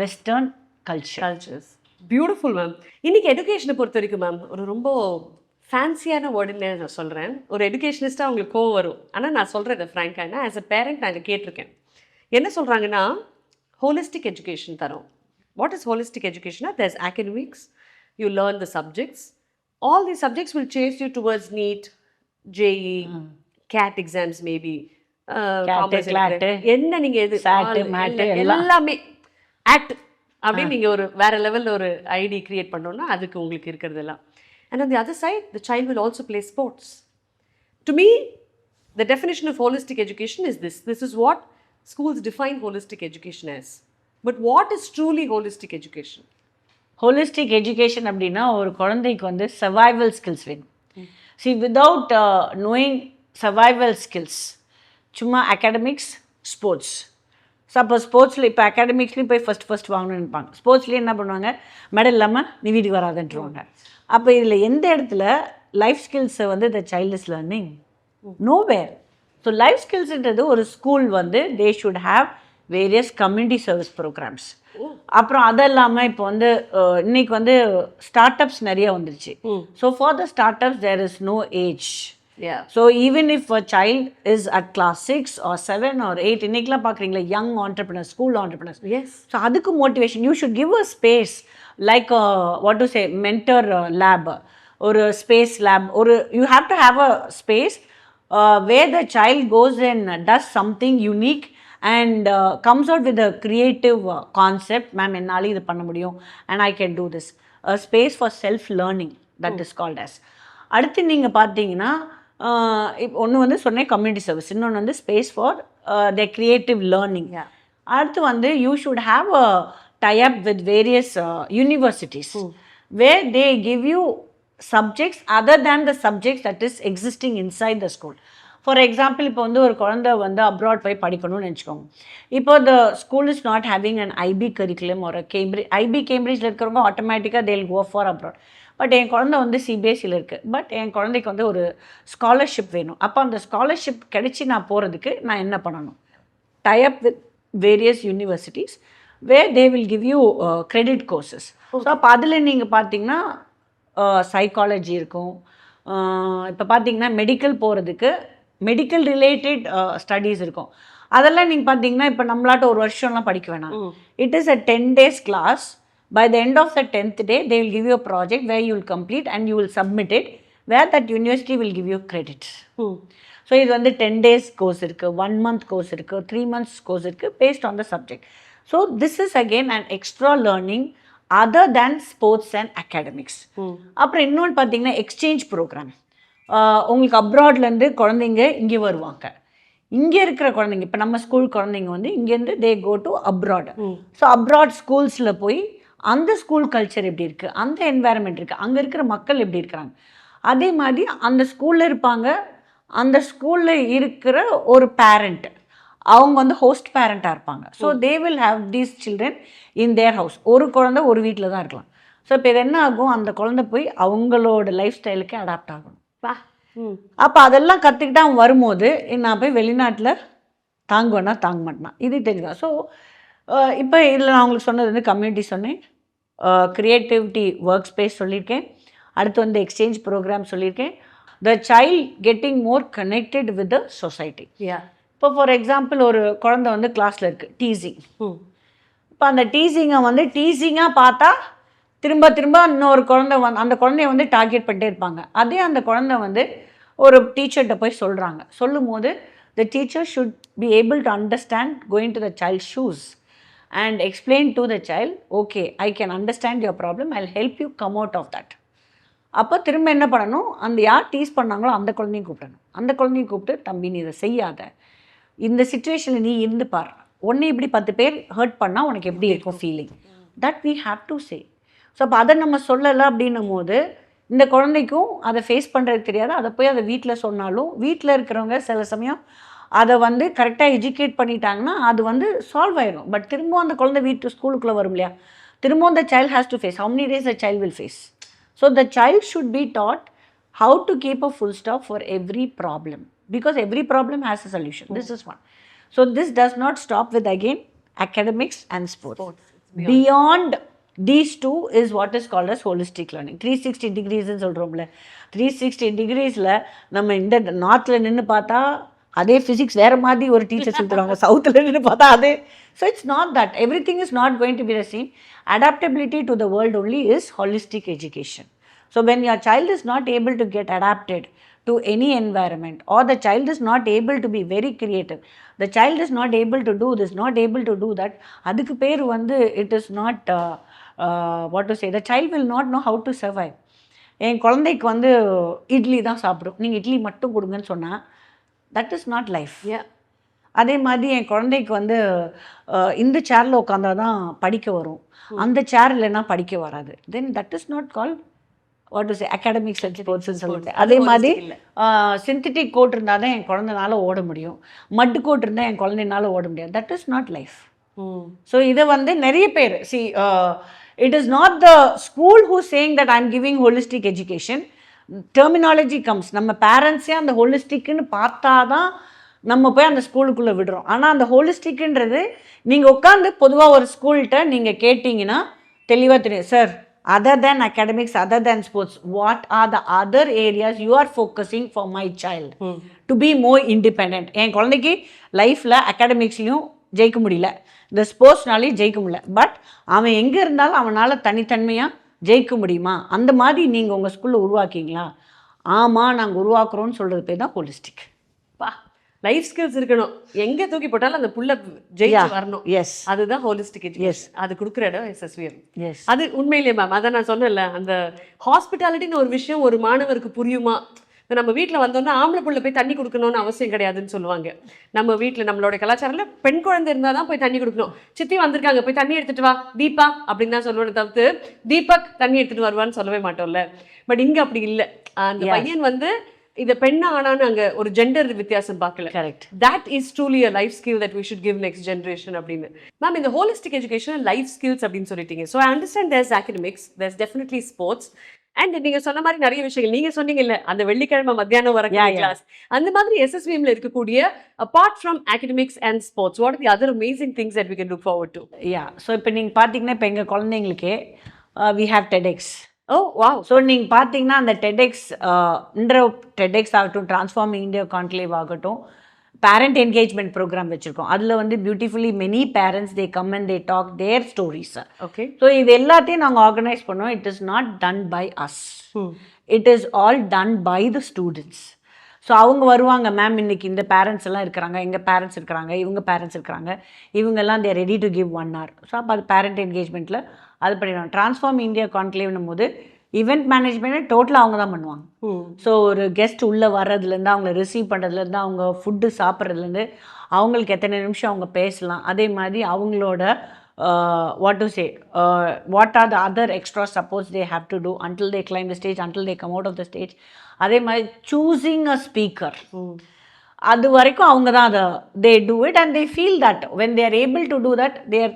western cultures. Beautiful ma'am. இன்னைக்கு எஜுகேஷனை பொறுத்த வரைக்கும் மேம் ஒரு ரொம்ப ஃபேன்சியான வேர்டுன்னு நான் சொல்கிறேன். ஒரு எஜுகேஷனிஸ்ட்டாக அவங்களுக்கு கோவம் வரும். ஆனால் நான் சொல்கிறேன் இதை ஃப்ராங்காக, ஆஸ் அ பேரண்ட் நான் இதை கேட்டிருக்கேன். என்ன சொல்கிறாங்கன்னா ஹோலிஸ்டிக் எஜுகேஷன் தரோம். வாட் இஸ் ஹோலிஸ்டிக் எஜுகேஷனா? There's academics, you learn the subjects, all these subjects will chase you towards NEET, JEE, CAT exams maybe, என்ன நீங்கள் எது எல்லாமே ஆக்ட் அப்படின்னு நீங்கள் ஒரு வேறு லெவலில் ஒரு ஐடி கிரியேட் பண்ணோன்னா அதுக்கு உங்களுக்கு இருக்கிறதெல்லாம். And on the other side, the child will also play sports. To me, the definition of holistic education is this. This is what schools define holistic education as. But what is truly holistic education? Holistic education அப்படின்னா ஒரு குழந்தைக்கு வந்து survival skills வேணும். C without knowing survival skills, சும்மா academics, sports. Suppose ஸ்போர்ட்ஸில் இப்போ அகாடமிக்ஸ்லேயும் போய் first வாங்கணும்னு நினைப்பாங்க. ஸ்போர்ட்ஸ்லேயும் என்ன பண்ணுவாங்க, மெடல் இல்லாமல் நீ வீட்டுக்கு வராதுன்றவாங்க. அப்போ இதில் எந்த இடத்துல லைஃப் ஸ்கில்ஸை வந்து the child is learning? Nowhere. So life ஸ்கில்ஸ்ன்றது ஒரு ஸ்கூல் வந்து they should have various community service programmes. அப்புறம் அது இல்லாமல் இப்போ வந்து இன்னைக்கு வந்து ஸ்டார்ட் அப்ஸ் நிறைய வந்துருச்சு. So for the start ups there is no age. So even if a child is at class 6 or 7 or 8, இன்னைக்கெலாம் பார்க்குறீங்களா young entrepreneurs, school entrepreneurs. So அதுக்கு motivation you should give a space like what to say mentor lab, ஒரு space lab, ஒரு you have to have a space where the child goes and does something unique and comes out with a creative concept. Ma'am, ennali idu panna mudiyum and I can do this. A space for self learning, that is called as. அடுத்து நீங்கள் பார்த்தீங்கன்னா ஒன்று வந்து சொன்னேன் community service, இன்னொன்று வந்து space for the creative learning. அடுத்து வந்து you should have a tie up with various universities where they give you subjects other than the subjects that is existing inside the school. For example, இப்போ வந்து ஒரு குழந்தை வந்து abroad போய் படிக்கணும்னு நினச்சிக்கோங்க. இப்போ the school is not having an IB curriculum or a Cambridge. IB கேம்பிரிட்ஜில் இருக்கிறவங்க ஆட்டோமேட்டிக்காக they'll go for abroad. But என் குழந்தை வந்து சிபிஎஸ்சியில் இருக்குது, பட் என் குழந்தைக்கு வந்து ஒரு ஸ்காலர்ஷிப் வேணும். அப்போ அந்த ஸ்காலர்ஷிப் கிடைச்சி நான் போகிறதுக்கு நான் என்ன பண்ணணும்? Tie up with various universities where they will give you credit courses. So அப்போ அதில் நீங்கள் பார்த்தீங்கன்னா சைக்காலஜி இருக்கும். இப்போ பார்த்தீங்கன்னா மெடிக்கல் போகிறதுக்கு மெடிக்கல் ரிலேட்டட் ஸ்டடீஸ் இருக்கும். அதெல்லாம் நீங்கள் பார்த்தீங்கன்னா இப்போ நம்மளாட்ட ஒரு வருஷம்லாம் படிக்க வேணாம். It is a 10 days class. By the end of the 10th day, they will give you a project where you will complete and you will submit it, where that university will give you credits. So இது வந்து 10 days course இருக்குது, 1 month course இருக்குது, 3 months course இருக்குது, based on the subject. So this is again an extra learning other than sports and academics. அப்புறம் இன்னொன்று பார்த்தீங்கன்னா exchange program. உங்களுக்கு அப்ராட்லேருந்து குழந்தைங்க இங்கே வருவாங்க. இங்கே இருக்கிற குழந்தைங்க, இப்போ நம்ம ஸ்கூல் குழந்தைங்க வந்து இங்கேருந்து they go to abroad. So abroad ஸ்கூல்ஸில் போய் அந்த ஸ்கூல் கல்ச்சர் எப்படி இருக்குது, அந்த என்வாயர்மெண்ட் இருக்குது, அங்கே இருக்கிற மக்கள் எப்படி இருக்கிறாங்க, அதே மாதிரி அந்த ஸ்கூலில் இருப்பாங்க. அந்த ஸ்கூலில் இருக்கிற ஒரு பேரண்ட், அவங்க வந்து ஹோஸ்ட் பேரண்ட்டாக இருப்பாங்க. So they will have these children in their house. ஒரு குழந்தை ஒரு வீட்டில் தான் இருக்கலாம். ஸோ இப்போ இது என்ன ஆகும், அந்த குழந்தை போய் அவங்களோட லைஃப் ஸ்டைலுக்கு அடாப்ட் ஆகணும். அப்போ அதெல்லாம் கற்றுக்கிட்டு அவன் வரும்போது நான் போய் வெளிநாட்டில் தாங்குவேன்னா தாங்க மாட்டேனா, இது தெரியும். ஸோ இப்போ இதில் நான் உங்களுக்கு சொன்னது வந்து கம்யூனிட்டி சொன்னேன், க்ரியேட்டிவிட்டி ஒர்க் ஸ்பேஸ் சொல்லியிருக்கேன், அடுத்து வந்து எக்ஸ்சேஞ்ச் ப்ரோக்ராம் சொல்லியிருக்கேன், the child getting more connected with the society. இப்போ ஃபார் எக்ஸாம்பிள் ஒரு குழந்தை வந்து கிளாஸில் இருக்குது, டீசிங். இப்போ அந்த டீசிங்கை வந்து டீசிங்காக பார்த்தா திரும்ப திரும்ப இன்னொரு குழந்தை அந்த குழந்தைய வந்து டார்கெட் பண்ணிட்டே இருப்பாங்க. அதே அந்த குழந்தை வந்து ஒரு டீச்சர்கிட்ட போய் சொல்கிறாங்க. சொல்லும் போது the teacher should be able to understand going to the child shoes and explain to the child, okay I can understand your problem, I will help you come out of that. அப்போ திரும்ப என்ன பண்ணணும், அந்த யார் tease பண்ணாங்களோ அந்த குழந்தையும் கூப்பிடணும். அந்த குழந்தையும் கூப்பிட்டு, தம்பி நீ இதை செய்யாத, இந்த சுச்சுவேஷனில் நீ இருந்து பார், ஒன்று இப்படி 10 பேர் ஹர்ட் பண்ணால் உனக்கு எப்படி இருக்கும் feeling, that we have to say. So அப்போ அதை நம்ம சொல்லலை அப்படின்னும் போது இந்த குழந்தைக்கும் அதை ஃபேஸ் பண்ணுறதுக்கு தெரியாது. அதை போய் அதை வீட்டில் சொன்னாலும் வீட்டில் இருக்கிறவங்க சில சமயம் அதை வந்து கரெக்டாக எஜுகேட் பண்ணிட்டாங்கன்னா அது வந்து சால்வ் ஆயிடும். பட் திரும்பவும் அந்த குழந்தை ஸ்கூலுக்குள்ளே வரும் இல்லையா, திரும்பவும் the child has to face. How many days the child will face? So the child should be taught how to keep a full stop for every problem, because every problem has a solution. This is one. So this does not stop with, again, academics and sports. Beyond these two is what is called as holistic learning. 360 degrees ன்னு சொல்கிறோம்ல, 360 டிகிரீஸில் நம்ம இந்த நார்த்தில் நின்று பார்த்தா அதே physics வேறு மாதிரி ஒரு டீச்சர் சொல்லித்தருவாங்க, சவுத்தில் நின்று பார்த்தா அதே. So it's not that, everything is not going to be the same. Adaptability to the world only is holistic education. So when your child is not able to get adapted to any environment, or the child is not able to be very creative, the child is not able to do this, not able to do that, அதுக்கு பேர் வந்து it is not what to say, the child will not know how to survive. என் குழந்தைக்கு வந்து இட்லி தான் சாப்பிடும், நீங்கள் இட்லி மட்டும் கொடுங்கன்னு சொன்னால் that is not life. அதே மாதிரி என் குழந்தைக்கு வந்து இந்த சேரில் உட்காந்தா தான் படிக்க வரும், அந்த சேர் இல்லைன்னா படிக்க வராது, then that is not call what to say academics and ஸ்போர்ட்ஸ்ன்னு சொல்லிட்டு. அதே மாதிரி சிந்தட்டிக் கோட் இருந்தால் தான் என் குழந்தைனால ஓட முடியும், மட்டு கோட் இருந்தால் என் குழந்தைனால ஓட முடியாது, that is not life. So இதை வந்து நிறைய பேர் it is not the school who saying that I am giving holistic education. Terminology comes, நம்ம பேரண்ட்ஸே அந்த ஹோலிஸ்டிக்குன்னு பார்த்தா தான் நம்ம போய் அந்த ஸ்கூலுக்குள்ளே விடுறோம். ஆனால் அந்த ஹோலிஸ்டிக்குன்றது நீங்கள் உட்காந்து பொதுவாக ஒரு ஸ்கூல்கிட்ட நீங்கள் கேட்டிங்கன்னா தெளிவாக தெரியும், sir other than academics, other than sports, what are the other areas you are focusing for my child to be more independent? என் குழந்தைக்கு லைஃப்பில் அகாடமிக்ஸ்லையும் ஜெயிக்க முடியல, இந்த ஸ்போர்ட்ஸ்னாலையும் ஜெயிக்க முடியல, பட் அவன் எங்கே இருந்தாலும் அவனால் தனித்தன்மையாக ஜெயிக்க முடியுமா, அந்த மாதிரி நீங்கள் உங்கள் ஸ்கூலில் உருவாக்கிங்களா? ஆமாம், நாங்கள் உருவாக்குறோன்னு சொல்கிறது பேர் தான் ஹோலிஸ்டிக். லைஃப் ஸ்கில்ஸ் இருக்கணும், எங்க தூக்கி போட்டாலும் அந்த புள்ள ஜெயிச்சு வரணும். எஸ், அதுதான் ஹோலிஸ்டிக் எஜுகேஷன். அது கொடுக்குற இடம் எஸ்எஸ்விஎம். எஸ், அது உண்மையிலேயே மேம், அதான் நான் சொன்னேன்ல, அந்த ஹாஸ்பிட்டாலிட்டின்னு ஒரு விஷயம் ஒரு மாணவருக்கு புரியுமா? நம்ம வீட்டில் வந்தோம்னா ஆம்பளை புள்ள போய் தண்ணி கொடுக்கணும்னு அவசியம் கிடையாதுன்னு சொல்லுவாங்க. நம்ம வீட்டில் நம்மளோட கலாச்சாரத்தில் பெண் குழந்தை இருந்தால் தான் போய் தண்ணி கொடுக்கணும். சித்தி வந்திருக்காங்க போய் தண்ணி எடுத்துட்டு வா தீபா அப்படின்னு தான் சொல்லுவோம், தவிர்த்து தீபக் தண்ணி எடுத்துட்டு வருவான்னு சொல்லவே மாட்டோம்ல. பட் இங்கே அப்படி இல்லை. அந்த பையன் வந்து இதை பெண்ணா ஆனான்னு அங்கே ஒரு ஜெண்டர் வித்தியாசம் பார்க்கல. Correct. That is truly a life skill that we should give next generation அப்படின்னு. மேம், இந்த ஹோலிஸ்டிக் எஜுகேஷன் லைஃப் ஸ்கில்ஸ் அப்படின்னு சொல்லிட்டீங்க. So I understand there's academics, there's definitely sports, and நீங்க சொன்ன மாதிரி நிறைய விஷயங்கள் நீங்க சொன்னீங்கல்ல, அந்த வெள்ளிக்கிழமை மத்தியானம் வர கிளாஸ், அந்த மாதிரி எஸ்எஸ்விஎம்ல இருக்கக்கூடிய apart from academics and sports, what are the other amazing things that we can look forward to? So இப்போ நீங்கள் பார்த்தீங்கன்னா இப்போ எங்கள் குழந்தைங்களுக்கே we have TEDx. Oh wow. So நீங்கள் பார்த்தீங்கன்னா அந்த டெடெக்ஸ் ஆகட்டும், டிரான்ஸ்ஃபார்மிங் இந்தியா கான்க்ளேவ் ஆகட்டும், பேரண்ட் என்கேஜ்மெண்ட் ப்ரோக்ராம் வச்சுருக்கோம். அதில் வந்து beautifully many parents they come and they talk their stories. Okay. So இது எல்லாத்தையும் நாங்கள் ஆர்கனைஸ் பண்ணோம். It is not done by us, it is all done by the students. So அவங்க வருவாங்க, மேம் இன்னைக்கு இந்த பேரண்ட்ஸ் எல்லாம் இருக்கிறாங்க, எங்கள் பேரண்ட்ஸ் இருக்கிறாங்க, இவங்க பேரண்ட்ஸ் இருக்கிறாங்க, இவங்கெல்லாம் their ready to give 1 hour. So அப்போ அது பேரண்ட் என்கேஜ்மெண்ட்டில் அது பண்ணிடுவாங்க. டிரான்ஸ்ஃபார்ம் இந்தியா கான்க்ளேவ்னும் போது ஈவெண்ட் மேனேஜ்மெண்ட்டு டோட்டலாக அவங்க தான் பண்ணுவாங்க. ஸோ ஒரு கெஸ்ட் உள்ளே வர்றதுலேருந்து, அவங்கள ரிசீவ் பண்ணுறதுலேருந்து, அவங்க ஃபுட்டு சாப்பிட்றதுலேருந்து, அவங்களுக்கு எத்தனை நிமிஷம் அவங்க பேசலாம், அதே மாதிரி அவங்களோட what to say, what are the other extra supports they have to do until they climb the stage, until they come out of the stage. அதே மாதிரி choosing a speaker, அது வரைக்கும் அவங்க தான் அதை they do it and they feel that when they are able to do that they are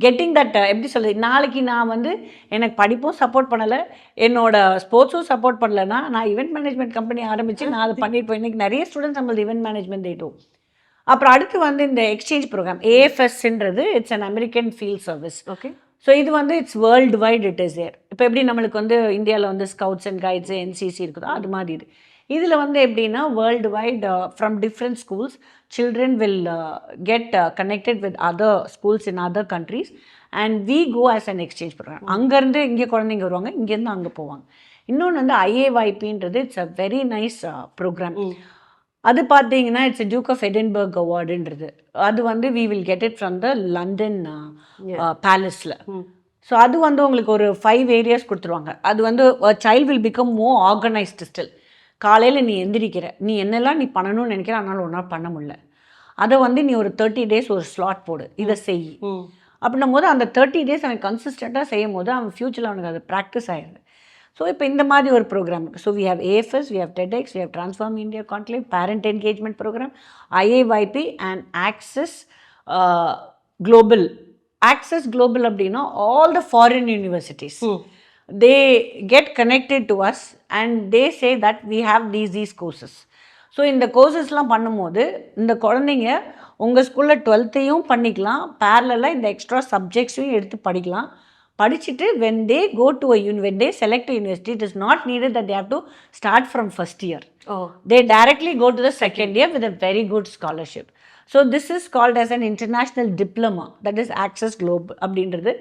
getting that எப்படி சொல்கிறது, நாளைக்கு நான் வந்து எனக்கு படிப்பும் சப்போர்ட் பண்ணலை, என்னோட ஸ்போர்ட்ஸும் சப்போர்ட் பண்ணலைன்னா நான் ஈவெண்ட் மேனேஜ்மெண்ட் கம்பெனி ஆரம்பித்து நான் அதை பண்ணிட்டு போய் இன்றைக்கி நிறைய ஸ்டூடெண்ட்ஸ் நம்மளது ஈவெண்ட் மேனேஜ்மெண்ட் தேட்டும். அப்புறம் அடுத்து வந்து இந்த எக்ஸ்சேஞ்ச் ப்ரோக்ராம் ஏஎஃப்எஸ்ன்றது it's an American field service. Okay. So இது வந்து it's worldwide it is there. இப்போ எப்படி நம்மளுக்கு வந்து இந்தியாவில் வந்து ஸ்கவுட்ஸ் அண்ட் கைட்ஸ் என்சிசி இருக்குதோ அது மாதிரி இது. இதில் வந்து எப்படின்னா worldwide from different schools children will get connected with other schools in other countries and we go as an exchange programme. அங்கேருந்து இங்கே குழந்தைங்க வருவாங்க, இங்கேருந்து அங்கே போவாங்க. இன்னொன்று வந்து ஐஏஒய்பின்றது it's a very nice programme. அது பார்த்தீங்கன்னா இட்ஸ் டியூக் ஆஃப் எடின்பர்க் அவார்டுன்றது. அது வந்து we will get it from the London பேலஸில். ஸோ அது வந்து உங்களுக்கு ஒரு 5 ஏரியாஸ் கொடுத்துருவாங்க. அது வந்து child will become more organised still. காலையில் நீ எந்திரிக்கிற, நீ என்னெல்லாம் நீ பண்ணணும்னு நினைக்கிற, அதனால் ஒரு நாள் பண்ண முடியல, அதை வந்து நீ ஒரு 30 days ஒரு ஸ்லாட் போடு, இதை செய் அப்படின்னும் போது அந்த 30 days அவன் கன்சிஸ்டண்ட்டாக செய்யும் போது அவன் ஃப்யூச்சரில் அவனுக்கு அது ப்ராக்டிஸ் ஆகிடுது. ஸோ இப்போ இந்த மாதிரி ஒரு ப்ரோக்ராம் இருக்குது. So we have AFS, we have TEDx, we have transform India conclave, parent engagement programme, IAYP and access global access global அப்படின்னா all the foreign universities they get connected to us and they say that we have these courses. So இந்த கோர்சஸ்லாம் பண்ணும்போது இந்த குழந்தைங்க உங்கள் ஸ்கூலில் 12th பண்ணிக்கலாம், பேரலாக இந்த எக்ஸ்ட்ரா சப்ஜெக்ட்ஸையும் எடுத்து படிக்கலாம். படிச்சுட்டு when they go to when they select a university, it is not needed that they have to start from first year. They directly go to the second year with a very good scholarship. So this is called as an international diploma, that is Access Global அப்படின்றது.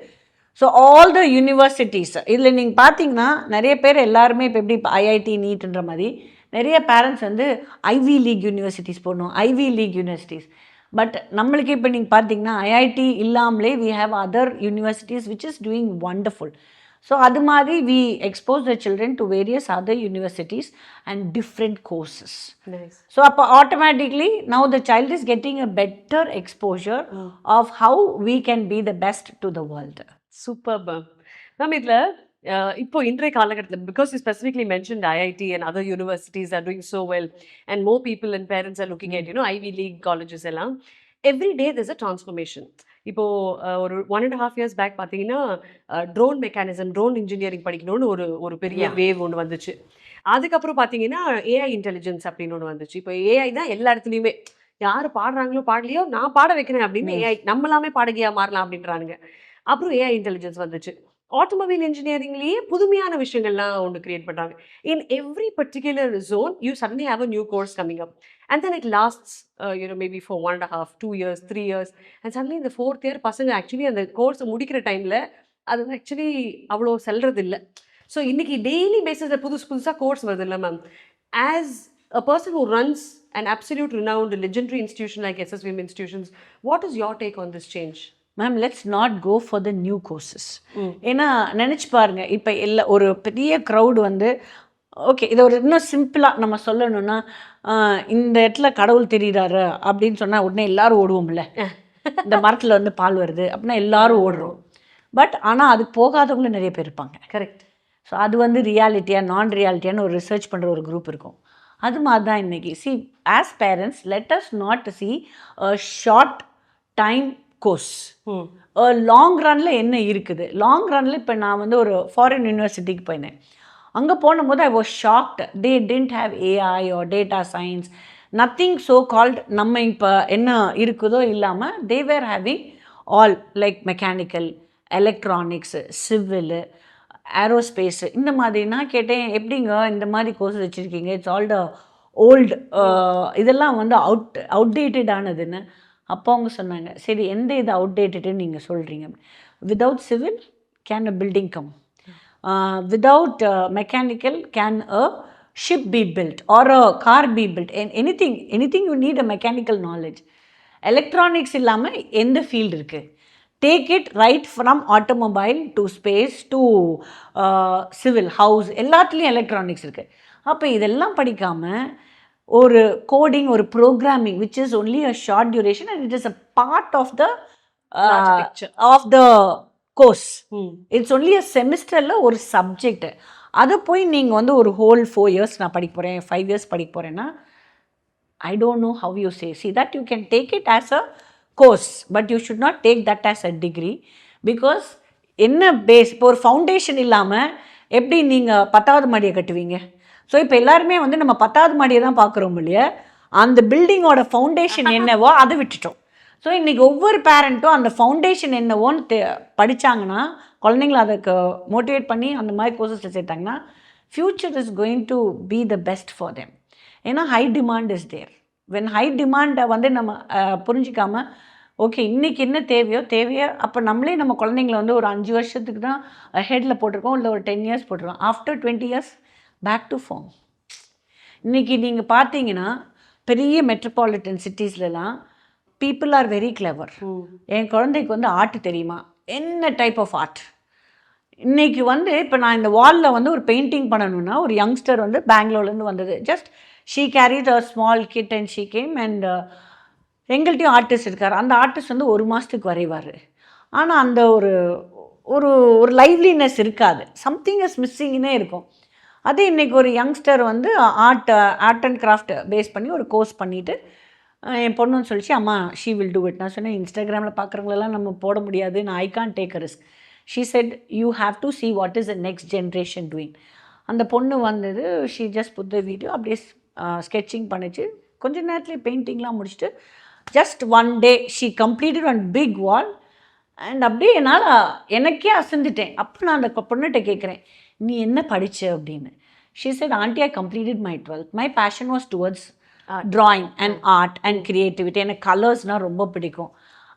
So all the universities இதில் நீங்கள் பார்த்தீங்கன்னா நிறைய பேர் எல்லாருமே இப்போ எப்படி இப்போ ஐஐடி நீட்ன்ற மாதிரி நிறைய பேரண்ட்ஸ் வந்து ஐவி லீக் யூனிவர்சிட்டிஸ் போடணும், ஐவி லீக் யூனிவர்சிட்டிஸ். பட் நம்மளுக்கு இப்போ நீங்கள் பார்த்தீங்கன்னா ஐஐடி இல்லாமலே we have other universities which is doing wonderful. So அது மாதிரி we expose the children to various other universities and different courses. So அப்போ automatically now the child is getting a better exposure of how we can be the best to the world. Super ma'am. இதில் இப்போ இன்றைய காலகட்டத்தில் because you specifically mentioned IIT and other universities are doing so well and more people and parents are looking at Ivy League colleges எல்லாம் every day there's a transformation. இப்போது ஒரு 1.5 years back பார்த்தீங்கன்னா drone mechanism, drone engineering படிக்கணும்னு ஒரு பெரிய wave ஒன்று வந்துச்சு. அதுக்கப்புறம் பார்த்தீங்கன்னா ஏஐ இன்டெலிஜென்ஸ் அப்படின்னு ஒன்று வந்துச்சு. இப்போ ஏஐ தான் எல்லா இடத்துலையுமே, யார் பாடுறாங்களோ பாடலையோ நான் பாட வைக்கிறேன் அப்படின்னு ஏஐ நம்மளாமே பாடகையாக மாறலாம் அப்படின்றானுங்க. அப்புறம் ஏஐ இன்டெலிஜென்ஸ் வந்துச்சு. ஆட்டோமொபைல் இன்ஜினியரிங்லேயே புதுமையான விஷயங்கள்லாம் ஒன்று கிரியேட் பண்ணுறாங்க. In every particular zone you suddenly have a new course coming up and then it lasts maybe for 1.5, 2 years, 3 years அண்ட் சடன்லி இந்த 4th year பசங்க ஆக்சுவலி அந்த கோர்ஸை முடிக்கிற டைமில் அது ஆக்சுவலி அவ்வளோ செல்றது இல்லை. ஸோ இன்னைக்கு டெய்லி பேசிஸில் புதுசாக கோர்ஸ் வருது இல்லை ma'am. As a person who runs an absolute renowned legendary institution like SSVM institutions, what is your take on this change? Ma'am, let's not go for the new courses. ஏன்னா நினச்சி பாருங்கள், இப்போ ஒரு பெரிய க்ரௌடு வந்து okay இதை ஒரு இன்னும் சிம்பிளாக நம்ம சொல்லணும்னா இந்த இடத்துல கடவுள் தெரியுறாரு அப்படின்னு சொன்னால் உடனே எல்லோரும் ஓடுவோம்ல. இந்த மரத்தில் வந்து பால் வருது அப்படின்னா எல்லோரும் ஓடுறோம். பட் ஆனால் அதுக்கு போகாதவங்களும் நிறைய பேர் இருப்பாங்க. கரெக்ட். ஸோ அது வந்து ரியாலிட்டியாக நான் ரியாலிட்டியான்னு ஒரு ரிசர்ச் பண்ணுற ஒரு குரூப் இருக்கும். அது மாதிரி தான் இன்றைக்கி as parents let us not see a short time course. Long ரன்னில் என்ன இருக்குது, லாங் ரன்னில் இப்போ நான் வந்து ஒரு ஃபாரின் யூனிவர்சிட்டிக்கு போயிருந்தேன். அங்கே போனும்போது I was shocked. They didn't have AI or data science, nothing so called நம்ம இப்போ என்ன இருக்குதோ இல்லாமல் they were having all like mechanical, electronics, civil, aerospace இந்த மாதிரி. நான் கேட்டேன் எப்படிங்க இந்த மாதிரி கோர்ஸ் வச்சுருக்கீங்க, இட்ஸ் ஆல் த ஓல்டு, இதெல்லாம் வந்து அவுட்டேட்டடானதுன்னு. அப்போ அவங்க சொன்னாங்க, சரி எந்த இது அவுட்டேட்டடுன்னு நீங்கள் சொல்கிறீங்க. Without civil can a building come, without mechanical can a ship be built or a car be built, anything you need a mechanical knowledge. Electronics இல்லாமல் எந்த ஃபீல்டு இருக்குது? Take it right from automobile to space to civil, house, எல்லாத்துலேயும் electronics இருக்குது. அப்போ இதெல்லாம் படிக்காமல் ஒரு coding, ஒரு programming which is only a short duration and it is a part of the course. It's only அ செமிஸ்டரில் ஒரு சப்ஜெக்ட். அதை போய் நீங்கள் வந்து ஒரு ஹோல் 4 years நான் படிக்க போகிறேன், 5 years படிக்க போகிறேன்னா I don't know how you see that you can take it as a course but you should not take that as a degree because என்ன பேஸ், இப்போ ஒரு ஃபவுண்டேஷன் இல்லாமல் எப்படி நீங்கள் 10வது மாடியை கட்டுவீங்க? ஸோ இப்போ எல்லாருமே வந்து நம்ம 10வது மாடியை தான் பார்க்குறோம் இல்லையா, அந்த பில்டிங்கோட ஃபவுண்டேஷன் என்னவோ அதை விட்டுட்டோம். ஸோ இன்றைக்கி ஒவ்வொரு பேரண்ட்டும் அந்த ஃபவுண்டேஷன் என்னவோன்னு படித்தாங்கன்னா, குழந்தைங்கள அதுக்கு மோட்டிவேட் பண்ணி அந்த மாதிரி கோர்சஸில் சேர்த்தாங்கன்னா future is going to be the best for them. ஏன்னா high demand is there. When high டிமாண்டை வந்து நம்ம புரிஞ்சிக்காமல் ஓகே இன்றைக்கி என்ன தேவையோ அப்போ நம்மளே நம்ம குழந்தைங்கள வந்து ஒரு 5 வருஷத்துக்கு தான் ஹெட்டில் போட்டிருக்கோம், இல்லை ஒரு 10 years போட்டிருக்கோம். After 20 years back to farm. இன்றைக்கி நீங்கள் பார்த்தீங்கன்னா பெரிய மெட்ரோபாலிட்டன் சிட்டிஸ்லலாம் பீப்புள் ஆர் வெரி கிளவர். என் குழந்தைக்கு வந்து ஆர்ட் தெரியுமா, என்ன டைப் ஆஃப் ஆர்ட். இன்றைக்கி வந்து இப்போ நான் இந்த வாலில் வந்து ஒரு பெயிண்டிங் பண்ணணுன்னா ஒரு யங்ஸ்டர் வந்து பெங்களூர்லேருந்து வந்தது. Just she carried a small kid and she came and எங்கள்கிட்டையும் ஆர்டிஸ்ட் இருக்கார். அந்த ஆர்டிஸ்ட் வந்து 1 மாதத்துக்கு வரைவார். ஆனால் அந்த ஒரு ஒரு ஒரு லைவ்லினஸ் இருக்காது, சம்திங் இஸ் மிஸ்ஸிங்னே இருக்கும். அதே இன்றைக்கி ஒரு யங்ஸ்டர் வந்து ஆர்ட் அண்ட் கிராஃப்ட் பேஸ் பண்ணி ஒரு கோர்ஸ் பண்ணிவிட்டு என் பொண்ணுன்னு சொல்லிச்சு, அம்மா ஷீ வில் டூ இட். நான் சொன்னேன், இன்ஸ்டாகிராமில் பார்க்குறவங்களெல்லாம் நம்ம போட முடியாது, நான் I can't take a risk. She said you have to see what is the next generation doing. அந்த பொண்ணு வந்தது, she just put the video, அப்படியே ஸ்கெட்சிங் பண்ணிச்சு. கொஞ்ச நேரத்துலேயே பெயிண்டிங்லாம் முடிச்சுட்டு just one day she completed one big wall. And அப்படியே என்னால் எனக்கே அசந்துட்டேன். அப்போ நான் அந்த பொண்ணுகிட்ட கேட்குறேன், நீ என்ன படிச்ச அப்படின்னு. She said, aunty I completed my 12th. My passion was towards drawing and art and creativity. எனக்கு கலர்ஸ்னால் ரொம்ப பிடிக்கும்.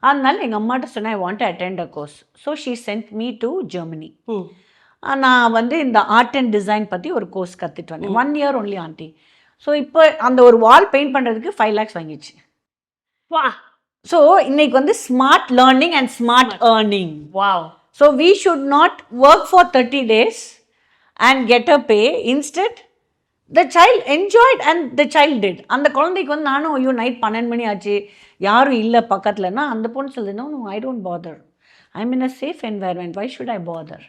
அதனால எங்கள் அம்மாட்ட சொன்னேன், ஐ want to attend a course. So she send me to Germany. நான் வந்து இந்த ஆர்ட் அண்ட் டிசைன் பற்றி ஒரு கோர்ஸ் கற்றுட்டு வந்தேன். 1 year ஒன்லி ஆண்டி. ஸோ இப்போ அந்த ஒரு வால் பெயிண்ட் பண்ணுறதுக்கு 5 lakhs வாங்கிச்சு. வா ஸோ இன்னைக்கு வந்து smart learning and smart earning. Wow. So we should not work for 30 days and get a pay. Instead the child enjoyed and the child did. அந்த குழந்தைக்கு வந்து நானும் ஐயோ நைட் 12 மணி ஆச்சு, யாரும் இல்லை பக்கத்துலன்னா அந்த பொண்ணு சொல்லுது, no no I don't bother, I mean a safe environment, why should I bother.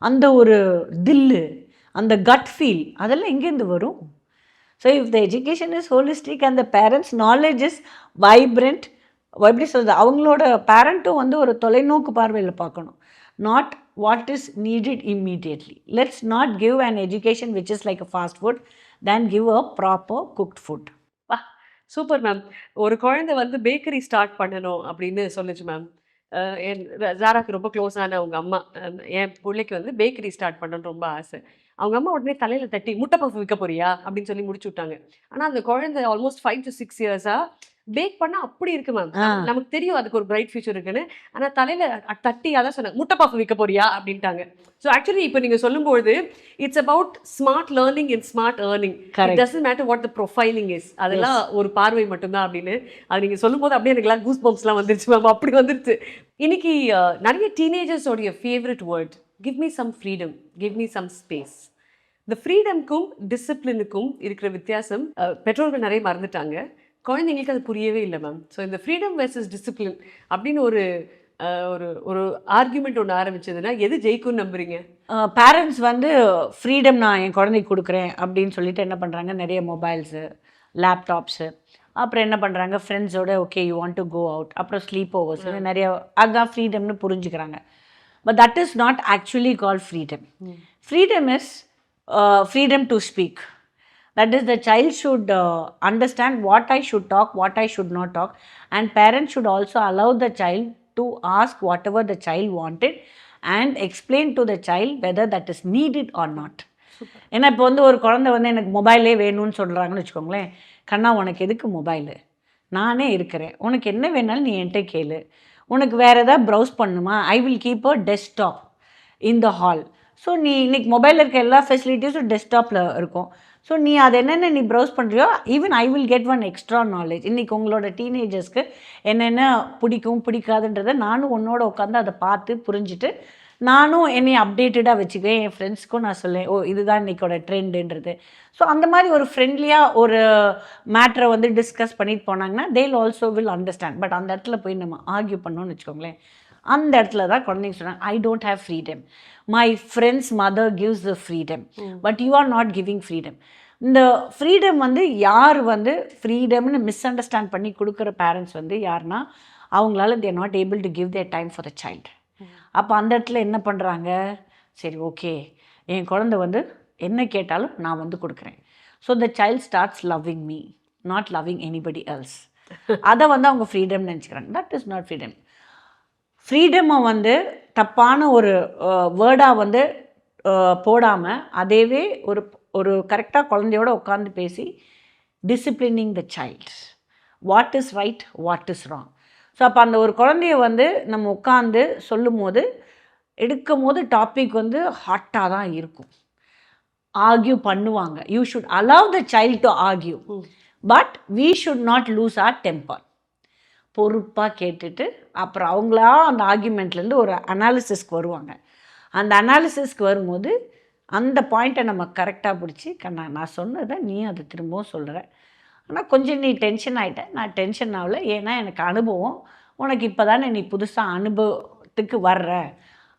அந்த ஒரு தில்லு, அந்த கட் ஃபீல், அதெல்லாம் எங்கேருந்து வரும்? So if the education is holistic and the parents knowledge is vibrant, எப்படி சொல்கிறது, அவங்களோட பேரண்ட்டும் வந்து ஒரு தொலைநோக்கு பார்வையில் பார்க்கணும். Not what is needed immediately. Let's not give an education which is like a fast food then give a proper cooked food. வா சூப்பர் மேம். ஒரு குழந்தை வந்து பேக்கரி ஸ்டார்ட் பண்ணணும் அப்படின்னு சொல்லுச்சு மேம். என் ஜாராக்கு ரொம்ப க்ளோஸான அவங்க அம்மா, என் பிள்ளைக்கு வந்து பேக்கரி ஸ்டார்ட் பண்ணணும்னு ரொம்ப ஆசை. அவங்க அம்மா உடனே தலையில் தட்டி முட்டை பஃப் விற்க போறியா அப்படின்னு சொல்லி முடிச்சு விட்டாங்க. ஆனால் அந்த குழந்தை ஆல்மோஸ்ட் 5 to 6 years பேக் பண்ணா அப்படி இருக்கு மேம். நமக்கு தெரியும் அதுக்கு ஒரு பிரைட் ஃபியூச்சர் இருக்குன்னு. ஆனால் தலையில தட்டி அதான் சொன்னாங்க, முட்டை பஃப் விற்க போறியா அப்படின்ட்டாங்க. ஸோ ஆக்சுவலி இப்போ நீங்கள் சொல்லும்போது it's about smart learning and smart earning. It doesn't matter what the profiling is, அதெல்லாம் ஒரு பார்வை மட்டும்தான் அப்படின்னு. அது நீங்கள் சொல்லும்போது அப்படியே எனக்கு கூஸ் பம்ப்ஸ்லாம் வந்துருச்சு மேம். அப்படி வந்துருச்சு. இன்னைக்கு நிறைய டீனேஜர்ஸோடைய favourite word, give me some freedom, give me some space. இந்த ஃப்ரீடம்க்கும் டிசிப்ளினுக்கும் இருக்கிற வித்தியாசம் பெற்றோர்கள் நிறைய மறந்துட்டாங்க. குழந்தைங்களுக்கு அது புரியவே இல்லை மேம். ஸோ இந்த ஃப்ரீடம் வெர்சஸ் டிசிப்ளின் அப்படின்னு ஒரு ஒரு ஒரு ஆர்கியூமெண்ட் ஒன்று ஆரம்பிச்சதுன்னா எது ஜெயிக்கும்னு நம்புறீங்க? பேரண்ட்ஸ் வந்து ஃப்ரீடம் நான் என் குழந்தைக்கு கொடுக்குறேன் அப்படின்னு சொல்லிட்டு என்ன பண்ணுறாங்க, நிறைய மொபைல்ஸு, லேப்டாப்ஸு, அப்புறம் என்ன பண்ணுறாங்க ஃப்ரெண்ட்ஸோட okay you want to go out, அப்புறம் ஸ்லீப் ஓவர்ஸ், நிறைய அதுதான் ஃப்ரீடம்னு புரிஞ்சுக்கிறாங்க. But that is not actually call freedom. Freedom is freedom to speak. That is, the child should understand what I should talk, what I should not talk, and parents should also allow the child to ask whatever the child wanted and explain to the child whether that is needed or not. ஏன்னா இப்போ வந்து ஒரு குழந்தை வந்து எனக்கு மொபைலே வேணும்னு சொல்கிறாங்கன்னு வச்சுக்கோங்களேன். கண்ணா உனக்கு எதுக்கு மொபைலு, நானே இருக்கிறேன், உனக்கு என்ன வேணாலும் நீ என்கிட்ட கேளு, உனக்கு வேறு எதாவது ப்ரௌஸ் பண்ணுமா, I will keep a desktop in the hall. So நீ இன்றைக்கி மொபைலில் இருக்க எல்லா ஃபெசிலிட்டிஸும் டெஸ்க்டாப்பில் இருக்கும். ஸோ நீ அது என்னென்ன நீ ப்ரௌஸ் பண்ணுறியோ even I will get one extra knowledge. இன்றைக்கி உங்களோட டீனேஜர்ஸ்க்கு என்னென்ன பிடிக்கும் பிடிக்காதுன்றதை நானும் உன்னோட உட்காந்து அதை பார்த்து புரிஞ்சுட்டு நானும் என்னை அப்டேட்டடாக வச்சுக்குவேன். என் ஃப்ரெண்ட்ஸ்க்கும் நான் சொல்லேன், ஓ இதுதான் இன்றைக்கோட ட்ரெண்டுன்றது. ஸோ அந்த மாதிரி ஒரு ஃப்ரெண்ட்லியாக ஒரு மேட்ரை வந்து டிஸ்கஸ் பண்ணிட்டு போனாங்கன்னா தேல் ஆல்சோ வில் அண்டர்ஸ்டாண்ட். பட் அந்த இடத்துல போய் நம்ம ஆர்கியூ பண்ணோன்னு வச்சுக்கோங்களேன், அந்த இடத்துல தான் குழந்தைங்க சொன்னாங்க, I don't have freedom, my friends mother gives the freedom, but you are not giving freedom. இந்த ஃப்ரீடம் வந்து யார் வந்து ஃப்ரீடம்னு மிஸ் அண்டர்ஸ்டாண்ட் பண்ணி கொடுக்குற பேரண்ட்ஸ் வந்து யாருன்னா அவங்களால தேர் not able to give their time for the child. அப்போ அந்த இடத்துல என்ன பண்ணுறாங்க, சரி ஓகே என் குழந்தை வந்து என்ன கேட்டாலும் நான் வந்து கொடுக்குறேன். So the child starts loving me, not loving anybody else. அதை வந்து அவங்க ஃப்ரீடம்னு நினச்சிக்கிறாங்க. That is not freedom. ஃப்ரீடமை வந்து தப்பான ஒரு வேர்டாக வந்து போடாமல் அதேவே ஒரு ஒரு கரெக்டாக குழந்தையோட உட்காந்து பேசி disciplining the child, what is right what is wrong. So அப்போ அந்த ஒரு குழந்தைய வந்து நம்ம உட்காந்து சொல்லும் போது எடுக்கும் போது டாபிக் வந்து ஹாட்டாக தான் இருக்கும். ஆர்கியூ பண்ணுவாங்க. You should allow the child to argue, but we should not lose our temper. பொறுப்பாக கேட்டுட்டு அப்புறம் அவங்களா அந்த ஆர்கியூமெண்ட்லேருந்து ஒரு அனாலிசிஸ்க்கு வருவாங்க. அந்த அனாலிசிஸ்க்கு வரும்போது அந்த பாயிண்ட்டை நம்ம கரெக்டாக பிடிச்சி, கண்ணா நான் சொன்னதை நீ அதை திரும்பவும் சொல்கிற, ஆனால் கொஞ்சம் நீ டென்ஷன் ஆகிட்ட, நான் டென்ஷன் ஆகலை, ஏன்னா எனக்கு அனுபவம், உனக்கு இப்போ தானே நீ புதுசாக அனுபவத்துக்கு வர்ற,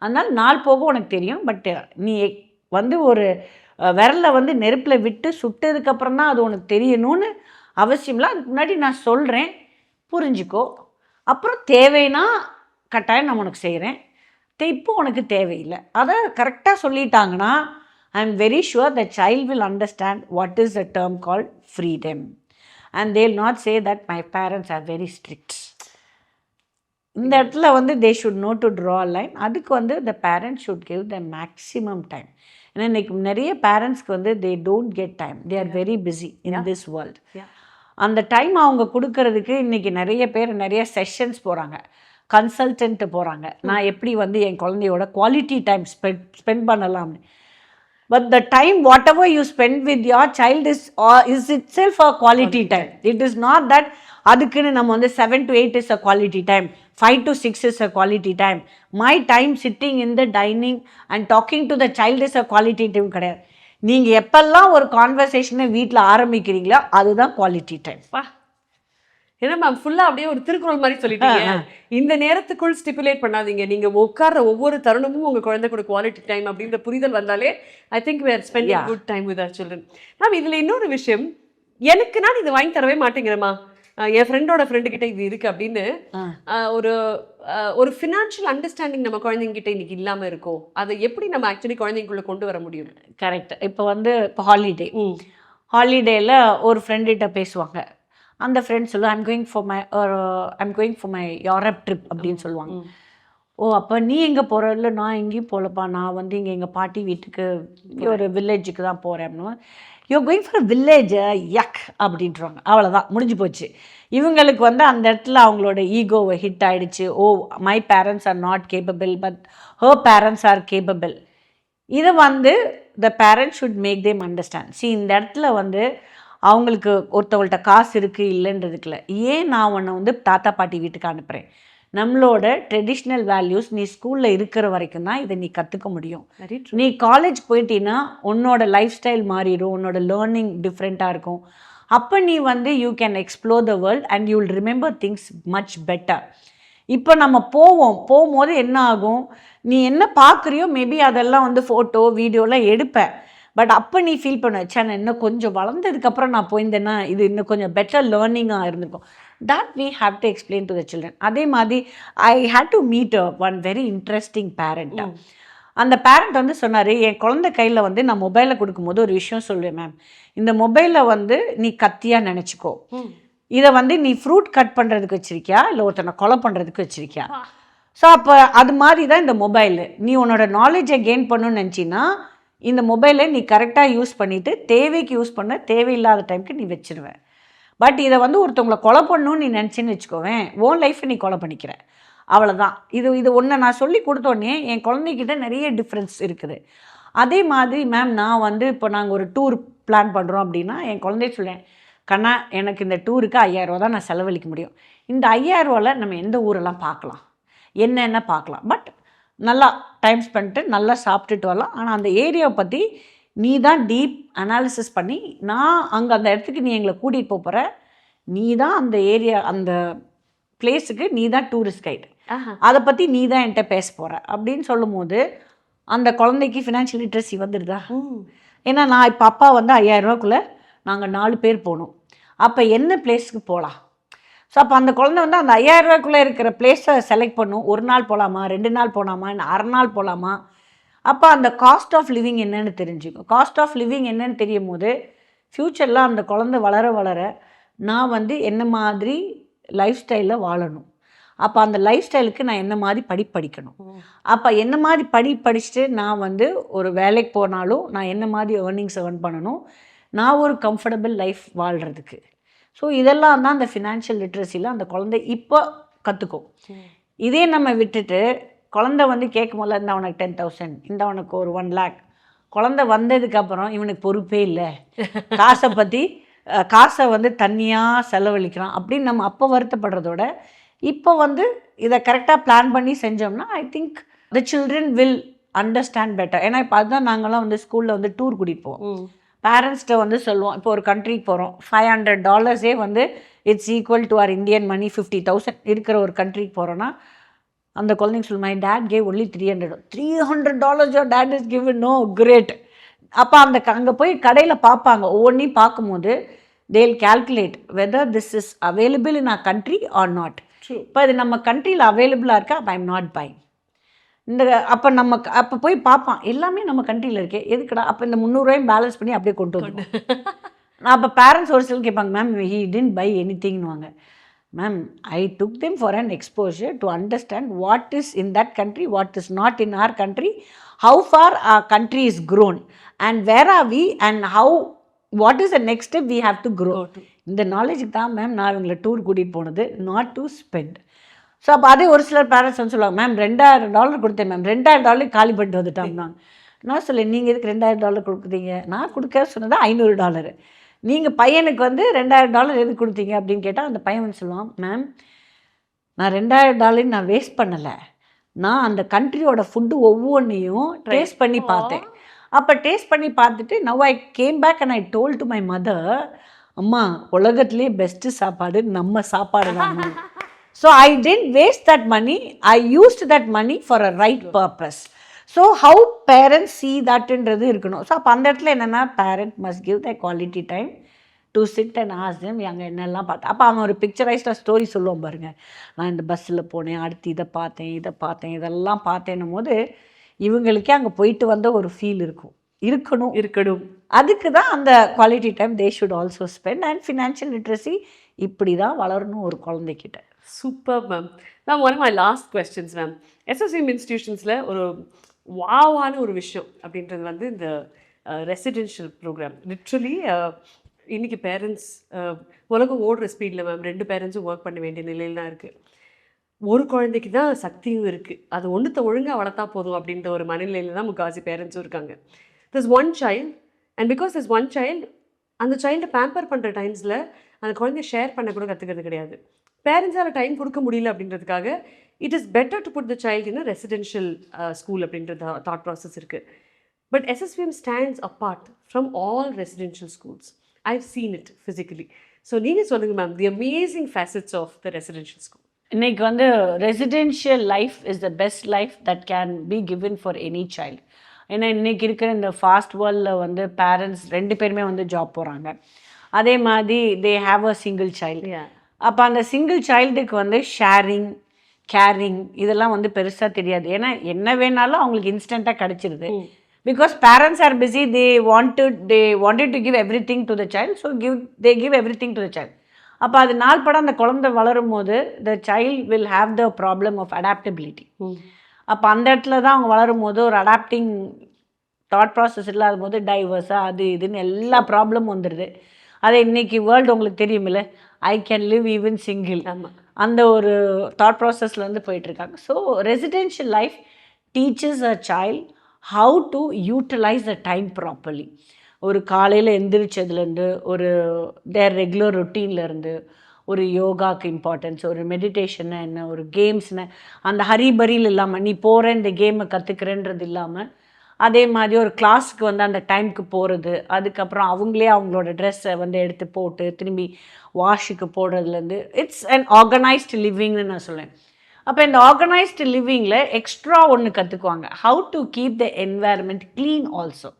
அதனால் நாள் போக உனக்கு தெரியும். பட் நீ வந்து ஒரு விரலை வந்து நெருப்பில் விட்டு சுட்டதுக்கப்புறம் தான் அது உனக்கு தெரியணும்னு அவசியம்ல. அதுக்கு முன்னாடி நான் சொல்கிறேன், புரிஞ்சுக்கோ. அப்புறம் தேவைன்னா கட்டாயம் நான் உனக்கு செய்கிறேன், இப்போ உனக்கு தேவையில்லை. அதை கரெக்டாக சொல்லிட்டாங்கன்னா I am very sure the child will understand what is the term called freedom. And they will not say that my parents are very strict. இந்த இடத்துல வந்து they should know to draw line. அதுக்கு வந்து the parents should give the maximum time. ஏன்னா இன்றைக்கி நிறைய பேரண்ட்ஸ்க்கு வந்து they don't get time, they are very busy in this world. அந்த டைம் அவங்க கொடுக்கறதுக்கு இன்றைக்கி நிறைய பேர் நிறைய செஷன்ஸ் போகிறாங்க, கன்சல்டன்ட்டு போகிறாங்க, நான் எப்படி வந்து என் குழந்தையோட குவாலிட்டி டைம் ஸ்பெண்ட் பண்ணலாம்னு. But the time what ever you spend with your child is it self a quality time. It is not that அதுக்குன்னு நம்ம வந்து 7 to 8 is a quality time, 5 to 6 is a quality time. My time sitting in the dining and talking to the child is a quality time கிடையாது. நீங்கள் எப்பெல்லாம் ஒரு கான்வர்சேஷனை வீட்டில் ஆரம்பிக்கிறீங்களோ அதுதான் quality time. ஏன்னா மேம் ஃபுல்லாக அப்படியே ஒரு திருக்குறள் மாதிரி சொல்லிட்டீங்க. இந்த நேரத்துக்குள் ஸ்டிப்புலேட் பண்ணாதீங்க, நீங்கள் உட்கார்ற ஒவ்வொரு தருணமும் உங்கள் குழந்தை கூட குவாலிட்டி டைம் அப்படின்ற புரிதல் வந்தாலே I think we are spending good time with our children. Ma'am இதில் இன்னொரு விஷயம், எனக்கு நான் இது வாங்கி தரவே மாட்டேங்கிறேம்மா, என் ஃப்ரெண்டோட ஃப்ரெண்டுக்கிட்ட இது இருக்குது அப்படின்னு ஒரு ஃபினான்ஷியல் அண்டர்ஸ்டாண்டிங் நம்ம குழந்தைங்கிட்ட இன்னைக்கு இல்லாமல் இருக்கும். அதை எப்படி நம்ம ஆக்சுவலி குழந்தைங்களுக்குள்ள கொண்டு வர முடியும்? கரெக்ட். இப்போ வந்து இப்போ ஹாலிடேயில் ஒரு ஃப்ரெண்டுகிட்ட பேசுவாங்க, அந்த ஃப்ரெண்ட் சொல்லுவாங்க I'm going for my Europe trip அப்படின்னு சொல்லுவாங்க. ஓ அப்போ நீ எங்கே போகிற? இல்லை நான் எங்கேயும் போகலப்பா, நான் வந்து இங்கே எங்கள் பாட்டி வீட்டுக்கு ஒரு வில்லேஜுக்கு தான் போகிறேன் அப்படின்னு. யூ கோயிங் ஃபார் வில்லேஜ் யக் அப்படின்றாங்க. அவ்வளோதான், முடிஞ்சு போச்சு. இவங்களுக்கு வந்து அந்த இடத்துல அவங்களோட ஈகோவை ஹிட் ஆகிடுச்சு. Oh my parents are not capable but her parents are capable. இதை வந்து the parents should make them understand. இந்த இடத்துல வந்து அவங்களுக்கு ஒருத்தவங்கள்ட்ட காசு இருக்குது இல்லைன்றதுக்குல, ஏன் நான் உன்னை வந்து தாத்தா பாட்டி வீட்டுக்கு அனுப்புகிறேன், நம்மளோட ட்ரெடிஷ்னல் வேல்யூஸ் நீ ஸ்கூலில் இருக்கிற வரைக்கும் தான் இதை நீ கற்றுக்க முடியும். நீ காலேஜ் போயிட்டீன்னா உன்னோட லைஃப் ஸ்டைல் மாறிடும், உன்னோட லேர்னிங் டிஃப்ரெண்ட்டாக இருக்கும். அப்போ நீ வந்து you can explore the world and you will remember things much better. இப்போ நம்ம போகும்போது என்ன ஆகும், நீ என்ன பார்க்குறியோ மேபி அதெல்லாம் வந்து ஃபோட்டோ வீடியோலாம் எடுப்பேன். பட் அப்போ நீ ஃபீல் பண்ண வச்சா நான் இன்னும் கொஞ்சம் வளர்ந்ததுக்கப்புறம் நான் போயிருந்தேன்னா இது இன்னும் கொஞ்சம் பெட்டர் லேர்னிங்காக இருந்திருக்கும். that we have to explain to the children. அதே மாதிரி I had to meet one very interesting parent. அந்த பேரண்ட் வந்து சொன்னார், என் குழந்தை கையில் வந்து நான் மொபைலை கொடுக்கும்போது ஒரு விஷயம் சொல்லுவேன் மேம், இந்த மொபைலில் வந்து நீ கத்தியாக நினச்சிக்கோ, இதை வந்து நீ ஃப்ரூட் கட் பண்ணுறதுக்கு வச்சுருக்கியா இல்லை ஒருத்தனை கொலை பண்ணுறதுக்கு வச்சுருக்கியா. ஸோ அப்போ அது மாதிரி தான் இந்த மொபைலு. நீ உன்னோட நாலேஜை கெயின் பண்ணணும்னு நினச்சின்னா இந்த மொபைலை நீ கரெக்டாக யூஸ் பண்ணிவிட்டு தேவைக்கு யூஸ் பண்ண, தேவையில்லாத டைமுக்கு நீ வச்சுருவேன். பட் இதை வந்து ஒருத்தவங்களை கொலை பண்ணணும்னு நீ நினச்சின்னு வச்சுக்கோவேன், உன் லைஃப்பை நீ கொலை பண்ணிக்கிற, அவ்வளோதான். இது ஒன்று நான் சொல்லி கொடுத்தோன்னே என் குழந்தைகிட்ட நிறைய டிஃப்ரென்ஸ் இருக்குது. அதே மாதிரி மேம் நான் வந்து இப்போ நாங்கள் ஒரு டூர் பிளான் பண்ணுறோம் அப்படின்னா என் குழந்தைய சொல்லேன், கண்ணா எனக்கு இந்த டூருக்கு 5000 ரூபா தான் நான் செலவழிக்க முடியும், இந்த 5000 ரூபாவில் நம்ம எந்த ஊரெல்லாம் பார்க்கலாம், என்னென்ன பார்க்கலாம், பட் நல்லா டைம் ஸ்பெண்ட்டு நல்லா சாப்பிட்டுட்டு வரலாம். ஆனால் அந்த ஏரியாவை பற்றி நீ தான் டீப் அனாலிசிஸ் பண்ணி, நான் அங்கே அந்த இடத்துக்கு நீ எங்களை கூட்டிகிட்டு போகிற, நீ தான் அந்த ஏரியா அந்த பிளேஸுக்கு நீ தான் டூரிஸ்ட் கைடு, அதை பற்றி நீ தான் என்கிட்ட பேச போகிற அப்படின்னு சொல்லும் போது அந்த குழந்தைக்கு ஃபினான்ஷியல் லிட்ரஸி வந்துடுதா. ஏன்னா நான் இப்போ அப்பா வந்து 5000 ரூபாக்குள்ளே நாங்கள் 4 பேர் போகணும், அப்போ என்ன பிளேஸுக்கு போகலாம். ஸோ அப்போ அந்த குழந்தை வந்து அந்த 5000 ரூபாய்க்குள்ளே இருக்கிற பிளேஸை செலக்ட் பண்ணும். 1 நாள் போகலாமா, 2 நாள் போகலாமா, இல்லை 1/2 நாள் போகலாமா. அப்போ அந்த காஸ்ட் ஆஃப் லிவிங் என்னென்னு தெரிஞ்சுக்கும். காஸ்ட் ஆஃப் லிவிங் என்னென்னு தெரியும் போது ஃப்யூச்சரில் அந்த குழந்தை வளர வளர நான் வந்து என்ன மாதிரி லைஃப் ஸ்டைலில் வாழணும், அப்போ அந்த லைஃப் ஸ்டைலுக்கு நான் என்ன மாதிரி படிக்கணும், அப்போ என்ன மாதிரி படிச்சுட்டு நான் வந்து ஒரு வேலைக்கு போனாலும் நான் என்ன மாதிரி ஏர்னிங்ஸ் ஏர்ன் பண்ணணும், நான் ஒரு கம்ஃபர்டபுள் லைஃப் வாழ்கிறதுக்கு. ஸோ இதெல்லாம் தான் அந்த ஃபினான்ஷியல் லிட்ரஸியில் அந்த குழந்தை இப்போ கற்றுக்கும். இதே நம்ம விட்டுட்டு குழந்தை வந்து கேட்கும் போது இந்த அவனுக்கு 10,000, இந்த அவனுக்கு ஒரு 1 lakh, குழந்தை வந்ததுக்கப்புறம் இவனுக்கு பொறுப்பே இல்லை, காசை வந்து தனியாக செலவழிக்கிறான் அப்படின்னு நம்ம அப்போ வருத்தப்படுறதோட இப்போ வந்து இதை கரெக்டாக பிளான் பண்ணி செஞ்சோம்னா I think the children will understand better. ஏன்னா இப்போ அதுதான் நாங்கள்லாம் வந்து ஸ்கூலில் வந்து டூர் கூட்டிகிட்டு போவோம், பேரண்ட்ஸ்கிட்ட வந்து சொல்லுவோம், இப்போ ஒரு கண்ட்ரிக்கு போகிறோம், $500 வந்து it's equal to our Indian money 50,000 இருக்கிற ஒரு கண்ட்ரிக்கு போகிறோன்னா அந்த குழந்தைங்க சொல்லுமா, my dad gave only $300 your dad is given, no great. அப்போ அங்கே போய் கடையில் பார்ப்பாங்க, ஒவ்வொன்றையும் பார்க்கும்போது they'll calculate whether this is available in our country or not. True. இப்போ இது நம்ம கண்ட்ரியில் அவைலபிளாக இருக்கா, அப்போ ஐம் நாட் பைங். இந்த அப்போ நம்ம அப்போ போய் பார்ப்பான், எல்லாமே நம்ம கண்ட்ரியில் இருக்கே, எதுக்குடா அப்போ இந்த 300 பேலன்ஸ் பண்ணி அப்படியே கொண்டு வந்து. நான் அப்போ பேரண்ட்ஸ் ஒரு சில கேட்பாங்க, ma'am he didn't buy any திங்னுவாங்க. Ma'am I took them for an exposure to understand what is in that country, what is not in our country, how far our country is grown and where are we and how what is the next step we have to grow. இந்த நாலேஜுக்கு தான் ma'am நான் இவங்களை tour கூட்டிகிட்டு போனது, not to spend. So அப்போ அதே ஒரு சிலர் பேரண்ட்ஸ் வந்து சொல்லுவாங்க, மேம் $2000 கொடுத்தேன் மேம், $2000 காலி பண்ணிட்டு வந்துட்டாங்க. நான் சொல்லேன், நீங்கள் எதுக்கு $2000 கொடுக்குறீங்க, நான் கொடுக்க சொன்னது $500. நீங்கள் பையனுக்கு வந்து $2000 எதுக்கு கொடுத்தீங்க அப்படின்னு கேட்டால் அந்த பையன் வந்து சொல்லுவான், மேம் நான் $2000 நான் வேஸ்ட் பண்ணலை, நான் அந்த கண்ட்ரியோட ஃபுட்டு ஒவ்வொன்றையும் டேஸ்ட் பண்ணி பார்த்தேன். அப்போ டேஸ்ட் பண்ணி பார்த்துட்டு now I came back and I told to my mother, அம்மா உலகத்துலேயே பெஸ்ட்டு சாப்பாடு நம்ம சாப்பாடு தான். So I didn't waste that money, I used that money for a right purpose. So how parents see தட்ன்றது இருக்கணும். ஸோ அப்போ அந்த இடத்துல என்னென்னா parent must give the quality time to sit and ask them அங்கே என்னெல்லாம் பார்த்தேன். அப்போ அவன் ஒரு பிக்சரைஸ்டாக ஸ்டோரி சொல்லுவோம் பாருங்கள், நான் இந்த பஸ்ஸில் போனேன், அடுத்து இதை பார்த்தேன் இதெல்லாம் பார்த்தேன்னும் போது இவங்களுக்கே அங்கே போயிட்டு வந்த ஒரு ஃபீல் இருக்கணும். அதுக்கு தான் அந்த quality time they should also spend. And financial literacy இப்படி தான் வளரணும் ஒரு குழந்தைகிட்ட. Super ma'am. Ma'am one of my last questions ma'am, எஸ்எஸ்விஎம் இன்ஸ்டிடியூஷன்ஸில் ஒரு வாவான ஒரு விஷயம் அப்படின்றது வந்து இந்த ரெசிடென்ஷியல் ப்ரோக்ராம். லிட்ரலி இன்றைக்கி பேரண்ட்ஸ் உலகம் ஓடுற ஸ்பீடில் மேம் 2 பேரண்ட்ஸும் ஒர்க் பண்ண வேண்டிய நிலையில் தான் இருக்குது. ஒரு குழந்தைக்கு தான் சக்தியும் இருக்குது, அது ஒன்றுத்தை ஒழுங்காக வளர்த்தா போதும் அப்படின்ற ஒரு மனநிலையில் தான் முக்கால்வாசி பேரண்ட்ஸும் இருக்காங்க. there's one child and because there's one child, அந்த சைல்டை பேம்பர் பண்ணுற டைம்ஸில் அந்த குழந்தைய ஷேர் பண்ண கூட கற்றுக்கிறது கிடையாது. பேரண்ட்ஸால் டைம் கொடுக்க முடியல அப்படின்றதுக்காக it is better to put the child in residential school அப்படின்ற தாட் ப்ராசஸ் இருக்குது. But SSVM stands apart from all residential schools. I've seen it physically. So நீங்கள் சொல்லுங்கள் ma'am, the amazing facets of the residential school. இன்னைக்கு வந்து residential life is the best life that can be given for any child. ஏன்னா இன்றைக்கி இருக்கிற இந்த fast வேர்ல்டில் வந்து பேரண்ட்ஸ் 2 பேருமே வந்து ஜாப் போகிறாங்க. அதே மாதிரி they have a single child. அப்போ அந்த சிங்கிள் சைல்டுக்கு வந்து ஷேரிங், கேரிங் இதெல்லாம் வந்து பெருசாக தெரியாது. ஏன்னா என்ன வேணாலும் அவங்களுக்கு இன்ஸ்டண்ட்டாக கிடச்சிருது. Because parents are busy, they wanted to give everything to the child. So they give everything to the child. அப்போ அது நாள் படம் அந்த குழந்தை வளரும் போது the child will have the problem of adaptability. அப்போ அந்த இடத்துல தான் அவங்க வளரும் போது ஒரு அடாப்டிங் தாட் ப்ராசஸ் இல்லாத போது டைவர்ஸாக அது இதுன்னு எல்லா ப்ராப்ளமும் வந்துடுது. அதை இன்றைக்கி வேர்ல்டு உங்களுக்கு தெரியுமில்ல, I can live even single, அந்த ஒரு தாட் ப்ராசஸில் வந்து போயிட்டுருக்காங்க. So residential life teachers a child how to utilise the time properly. ஒரு காலையில் எந்திரிச்சதுலேருந்து ஒரு தேர் ரெகுலர் ரொட்டீன்லேருந்து ஒரு யோகாவுக்கு இம்பார்ட்டன்ஸ், ஒரு மெடிடேஷன்னு என்ன, ஒரு கேம்ஸ்னு அந்த ஹரிபரியில் இல்லாமல் நீ போகிற இந்த கேமை கற்றுக்கிறேன்றது இல்லாமல், அதே மாதிரி ஒரு கிளாஸுக்கு வந்து அந்த டைமுக்கு போகிறது, அதுக்கப்புறம் அவங்களே அவங்களோட ட்ரெஸ்ஸை வந்து எடுத்து போட்டு திரும்பி வாஷுக்கு போடுறதுலேருந்து இட்ஸ் அண்ட் ஆர்கனைஸ்டு லிவிங்னு நான் சொல்லுவேன். அப்போ இந்த ஆர்கனைஸ்டு லிவிங்கில் எக்ஸ்ட்ரா ஒன்று கற்றுக்குவாங்க, how to keep the environment clean also.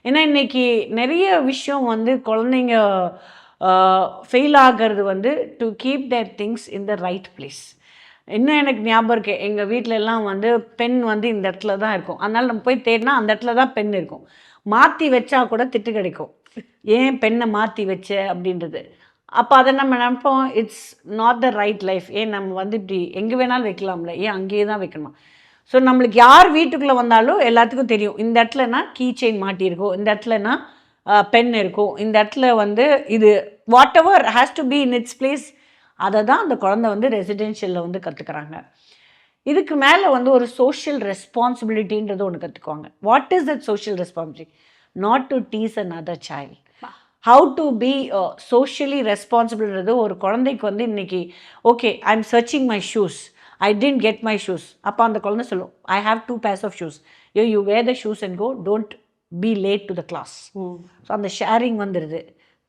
ஏன்னா இன்றைக்கி நிறைய விஷயம் வந்து குழந்தைங்க ஃபெயில் ஆகிறது வந்து to keep there things in the right place. இன்னும் எனக்கு ஞாபகம் இருக்குது, எங்கள் வீட்டிலலாம் வந்து பென் வந்து இந்த இடத்துல தான் இருக்கும். அதனால் நம்ம போய் தேடினா அந்த இடத்துல தான் பென் இருக்கும். மாற்றி வச்சா கூட திட்டு கிடைக்கும், ஏன் பெண்ணை மாற்றி வச்ச அப்படின்றது. அப்போ அதை நம்ம நினைப்போம், it's not the right life. ஏன் நம்ம வந்து இப்படி எங்கே வேணாலும் வைக்கலாம்ல, ஏன் அங்கேயே தான் வைக்கணுமா? ஸோ நம்மளுக்கு யார் வீட்டுக்குள்ளே வந்தாலும் எல்லாத்துக்கும் தெரியும், இந்த இடத்துலனா கீ செயின் மாட்டியிருக்கும், இந்த இடத்துலனா பென் இருக்கும், இந்த இடத்துல வந்து இது what ever has to be in it's place. அதை தான் அந்த குழந்தை வந்து ரெசிடென்ஷியலில் வந்து கற்றுக்குறாங்க. இதுக்கு மேலே வந்து ஒரு சோஷியல் ரெஸ்பான்சிபிலிட்டின்றது ஒன்று கற்றுக்குவாங்க. What is that social responsibility? Not to tease another child. How to be socially ரெஸ்பான்சிபிள்ன்றது ஒரு குழந்தைக்கு வந்து இன்றைக்கி okay I am searching my shoes, I didn't get my shoes. அப்போ அந்த குழந்தை சொல்லும், I have 2 pairs of shoes, you wear the shoes and go, don't be late to the class. So அந்த ஷேரிங் வந்துடுது,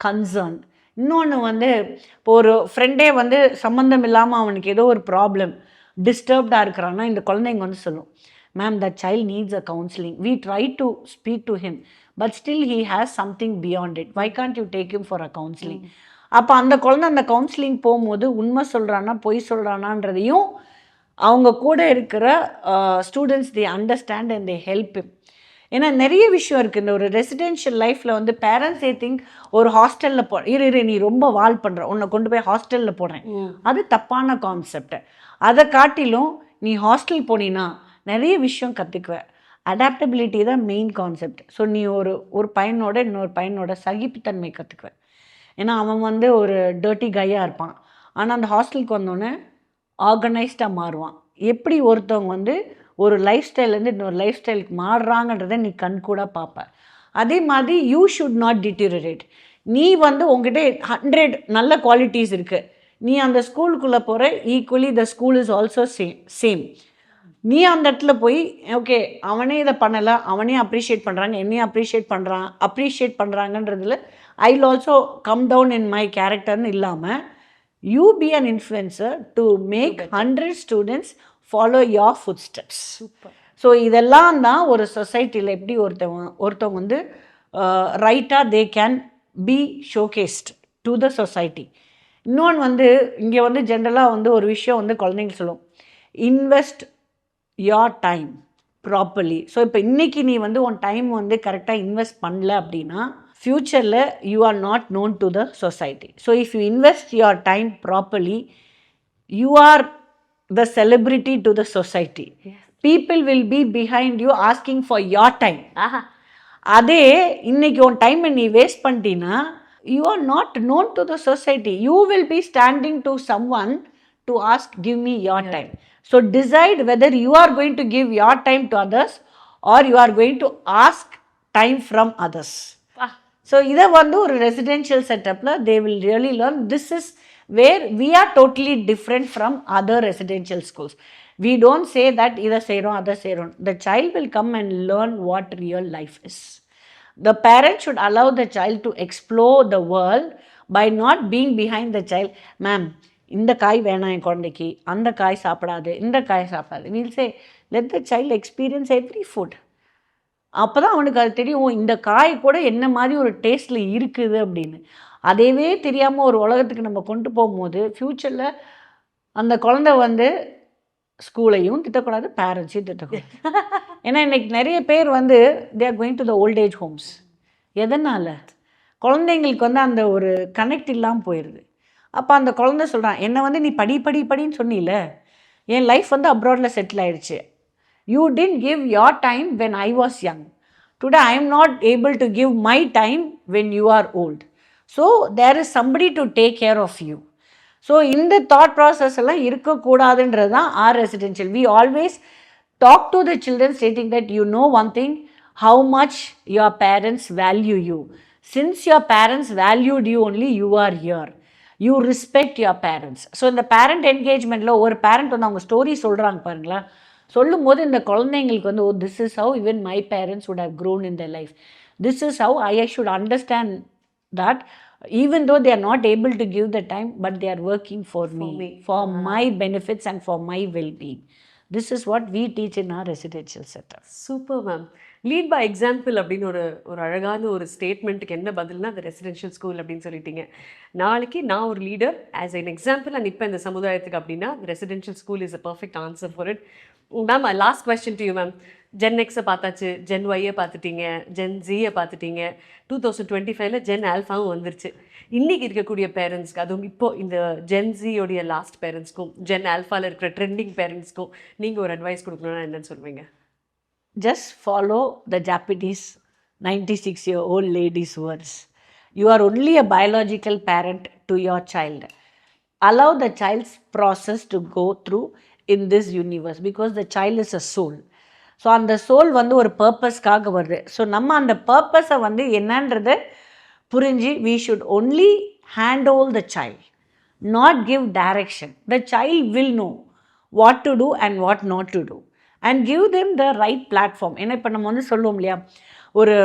கன்சர்ன். இன்னொன்று வந்து இப்போ ஒரு ஃப்ரெண்டே வந்து சம்மந்தம் இல்லாமல் அவனுக்கு ஏதோ ஒரு ப்ராப்ளம் டிஸ்டர்ப்டாக இருக்கிறான்னா இந்த குழந்தைங்க வந்து சொல்லும், ma'am that child needs a counselling, we try to speak to him but still he has something beyond it. Why can't you take him for a counselling? அப்போ அந்த குழந்தை அந்த கவுன்சிலிங் போகும்போது உண்மை சொல்கிறானா பொய் சொல்கிறானான்றதையும் அவங்க கூட இருக்கிற students they understand and they help him. ஏன்னா நிறைய விஷயம் இருக்குது இந்த ஒரு ரெசிடென்ஷியல் லைஃப்பில் வந்து பேரண்ட்ஸ் ஐ திங்க் ஒரு ஹாஸ்டலில் இரு நீ ரொம்ப வால் பண்ணுற உன்னை கொண்டு போய் ஹாஸ்டலில் போடுறேன், அது தப்பான கான்செப்ட். அதை காட்டிலும் நீ ஹாஸ்டல் போனீன்னா நிறைய விஷயம் கற்றுக்குவ. அடாப்டபிலிட்டி தான் மெயின் கான்செப்ட். ஸோ நீ ஒரு பையனோட இன்னொரு பையனோட சகிப்புத்தன்மை கற்றுக்குவ. ஏன்னா அவன் வந்து ஒரு டர்ட்டி கையாக இருப்பான், ஆனால் அந்த ஹாஸ்டலுக்கு வந்தோடனே ஆர்கனைஸ்டாக மாறுவான். எப்படி ஒருத்தவங்க வந்து ஒரு லைஃப் ஸ்டைல்லேருந்து இன்னொரு லைஃப் ஸ்டைலுக்கு மாறுறாங்கன்றதை நீ கண்கூட பார்ப்ப. அதே மாதிரி யூ ஷுட் நாட் டிட்டீரியரேட். நீ வந்து உங்ககிட்ட 100 நல்ல குவாலிட்டிஸ் இருக்குது, நீ அந்த ஸ்கூலுக்குள்ளே போகிற, equally the school is also same. நீ அந்த இடத்துல போய் ஓகே அவனே இதை பண்ணலை, அவனே அப்ரிஷியேட் பண்ணுறாங்க, என்னையும் அப்ரிஷியேட் பண்ணுறாங்கன்றதுல I will also come down in my கேரக்டர்னு இல்லாமல் you be an influencer to make 100 students follow your footsteps. So இதெல்லாம் தான் ஒரு சொசைட்டியில் எப்படி ஒருத்தவங்க வந்து ரைட்டாக they can be showcased to the society. இன்னொன்று வந்து இங்கே வந்து ஜென்ரலாக வந்து ஒரு விஷயம் வந்து குழந்தைங்க சொல்லுவோம், invest your time properly. So இப்போ இன்றைக்கி நீ வந்து உன் டைம் வந்து கரெக்டாக இன்வெஸ்ட் பண்ணல அப்படின்னா ஃப்யூச்சரில் you are not known to the society. So if you invest your time properly, you are the celebrity to the society. People will be behind you asking for your time. அதே இன்னைக்கு உன் டைமை நீ waste பண்ணிட்டீன்னா you are not known to the society. You will be standing to someone to ask, give me your time. So decide whether you are going to give your time to others or you are going to ask time from others. So இதை வந்து ஒரு residential செட்டப்பில் they will really learn. This is where we are totally different from other residential schools. We don't say that இதை செய்கிறோம் அதை செய்கிறோம். The child will come and learn what real life is. The parent should allow the child to explore the world by not being behind the child. Ma'am, இந்த காய் வேணாம் என் குழந்தைக்கு, அந்த காய் சாப்பிடாது, இந்த காய் சாப்பிடாது. We'll say let the child experience every food. அப்போ தான் அவனுக்கு அது தெரியும், இந்த காய் கூட என்ன மாதிரி ஒரு டேஸ்ட்டில் இருக்குது அப்படின்னு. அதையவே தெரியாமல் ஒரு உலகத்துக்கு நம்ம கொண்டு போகும்போது ஃப்யூச்சரில் அந்த குழந்தை வந்து ஸ்கூலையும் திட்டக்கூடாது, பேரண்ட்ஸையும் திட்டக்கூடாது. ஏன்னா இன்றைக்கி நிறைய பேர் வந்து they are going to the old age homes. எதனால்? குழந்தைங்களுக்கு வந்து அந்த ஒரு கனெக்ட் இல்லாமல் போயிடுது. அப்போ அந்த குழந்தை சொல்கிறான், என்னை வந்து நீ படின்னு சொன்னில, என் லைஃப் வந்து அப்ராடில் செட்டில் ஆயிடுச்சு. You didn't give your time when I was young. Today I am not able to give my time when you are old. So there is somebody to take care of you. So இந்த thought process எல்லாம் இருக்கக்கூடாதுன்றது தான் our residential. We always talk to the children stating that you know one thing, how much your parents value you. Since your parents valued you only, you are here. You respect your parents. So இந்த parent என்கேஜ்மெண்ட்டில் ஒரு parent வந்து அவங்க story சொல்கிறாங்க பாருங்களா, சொல்லும் போது இந்த குழந்தைங்களுக்கு வந்து this is how even my parents would have grown in the life. This is how I should understand that even though they are not able to give the time, but they are working for me, for my benefits and for my well-being. This is what we teach in our residential setup. Super ma'am. Lead by example அப்படின்னு ஒரு அழகான ஒரு ஸ்டேட்மெண்ட்டுக்கு என்ன பதில்னா அது residential school அப்படின்னு சொல்லிட்டீங்க. நாளைக்கு நான் ஒரு லீடர் ஆஸ் என் எக்ஸாம்பிள் நான் இப்போ இந்த சமுதாயத்துக்கு அப்படின்னா residential school is a perfect answer for it. Ma'am last question to you ma'am. Gen எக்ஸை பார்த்தாச்சு, ஜென் ஒய்யை பார்த்துட்டீங்க, ஜென் ஜியை பார்த்துட்டீங்க, 2025 ஜென் ஆல்ஃபாவும் வந்துருச்சு. இன்றைக்கி இருக்கக்கூடிய பேரண்ட்ஸ்க்கு, அதுவும் இப்போது இந்த ஜென் ஜியோடைய லாஸ்ட் பேரண்ட்ஸ்க்கும் ஜென் ஆல்ஃபாவில் இருக்கிற ட்ரெண்டிங் பேரண்ட்ஸ்க்கும் நீங்கள் ஒரு அட்வைஸ் கொடுக்கணுன்னா என்னன்னு சொல்லுவீங்க? Just follow the Japanese 96-year-old lady's words. You are only a biological parent to your child. Allow the child's process to go through in this universe because the child is a soul. So அந்த soul வந்து ஒரு பர்பஸ்க்காக வருது. So நம்ம அந்த பர்பஸை வந்து என்னன்றதை புரிஞ்சு we should only handhold the child, not give direction. The child will know what to do and what not to do and give them the right platform. ஏன்னா இப்போ நம்ம வந்து சொல்லுவோம் இல்லையா, ஒரு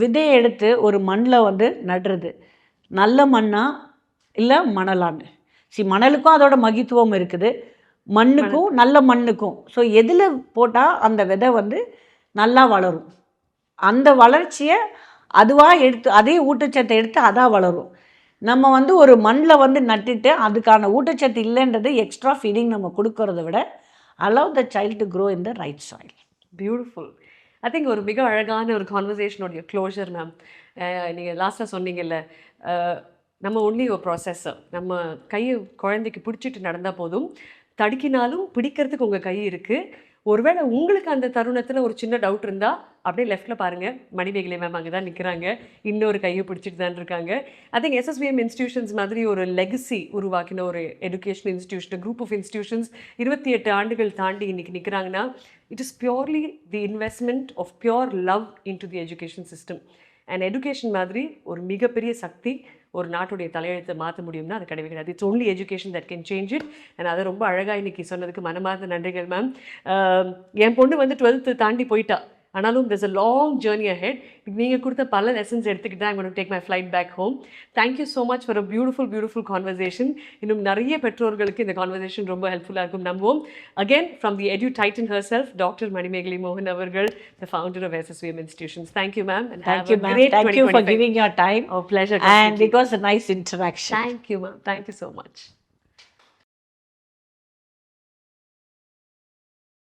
விதையை எடுத்து ஒரு மண்ணில் வந்து நடுறது, நல்ல மண்ணா இல்லை மணலான்னு. மணலுக்கும் அதோட மகித்துவம் இருக்குது, மண்ணுக்கும் நல்ல மண்ணுக்கும். ஸோ எதில் போட்டால் அந்த விதை வந்து நல்லா வளரும், அந்த வளர்ச்சியை அதுவாக எடுத்து அதே ஊட்டச்சத்தை எடுத்து அதாக வளரும். நம்ம வந்து ஒரு மண்ணில் வந்து நட்டுட்டு அதுக்கான ஊட்டச்சத்து இல்லைன்றது எக்ஸ்ட்ரா ஃபீடிங் நம்ம கொடுக்கறத விட allow the child to grow in the right soil. Beautiful. I think ஒரு மிக அழகான ஒரு கான்வர்சேஷனோடைய க்ளோஷர் மேம். நீங்கள் லாஸ்ட்டாக சொன்னீங்கல்ல, நம்ம ஒன்லி ஒரு ப்ராசஸர். நம்ம கையை குழந்தைக்கு பிடிச்சிட்டு நடந்தால் போதும், தடுக்கினாலும் பிடிக்கிறதுக்கு உங்கள் கை இருக்குது. ஒருவேளை உங்களுக்கு அந்த தருணத்தில் ஒரு சின்ன டவுட் இருந்தால் அப்படியே லெஃப்ட்டில் பாருங்கள், மணிமேகலை மேம் அங்கே தான் நிற்கிறாங்க, இன்னொரு கையை பிடிச்சிட்டு தான் இருக்காங்க. ஐ திங்க் எஸ்எஸ்விஎம் இன்ஸ்டிடியூஷன்ஸ் மாதிரி ஒரு லெகசி உருவாக்கின ஒரு education institution, group of institutions 28 ஆண்டுகள் தாண்டி இன்றைக்கி நிற்கிறாங்கன்னா, it is purely the investment of pure love into the education system. And education மாதிரி ஒரு மிகப்பெரிய சக்தி ஒரு நாட்டுடைய தலையெழுத்தை மாற்ற முடியும்னா அது கிடையவே கிடையாது. It's only education that can change it. And அதை ரொம்ப அழகாக இன்றைக்கி சொன்னதுக்கு மனமார்ந்த நன்றிகள் மேம். என் பொண்ணு வந்து 12th தாண்டி போயிட்டா, ஆனாலும் there's a long journey ahead. நீங்கள் கொடுத்த பல லெசன்ஸ் எடுத்துக்கிட்டு I'm going to take my flight back home. Thank you so much for a beautiful conversation. இன்னும் நிறைய பெற்றோர்களுக்கு இந்த கான்வர்சேஷன் ரொம்ப ஹெல்ப்ஃபுல்லாக இருக்கும் நம்புவோம். Again, from the Edu Titan herself, Dr. Manimegali Mohan அவர்கள், the founder of SSVM Institutions. Thank you, ma'am. And Thank you, ma'am. Thank you for giving your time. Oh, pleasure. And it was a nice interaction. Thank you, ma'am. Thank you so much.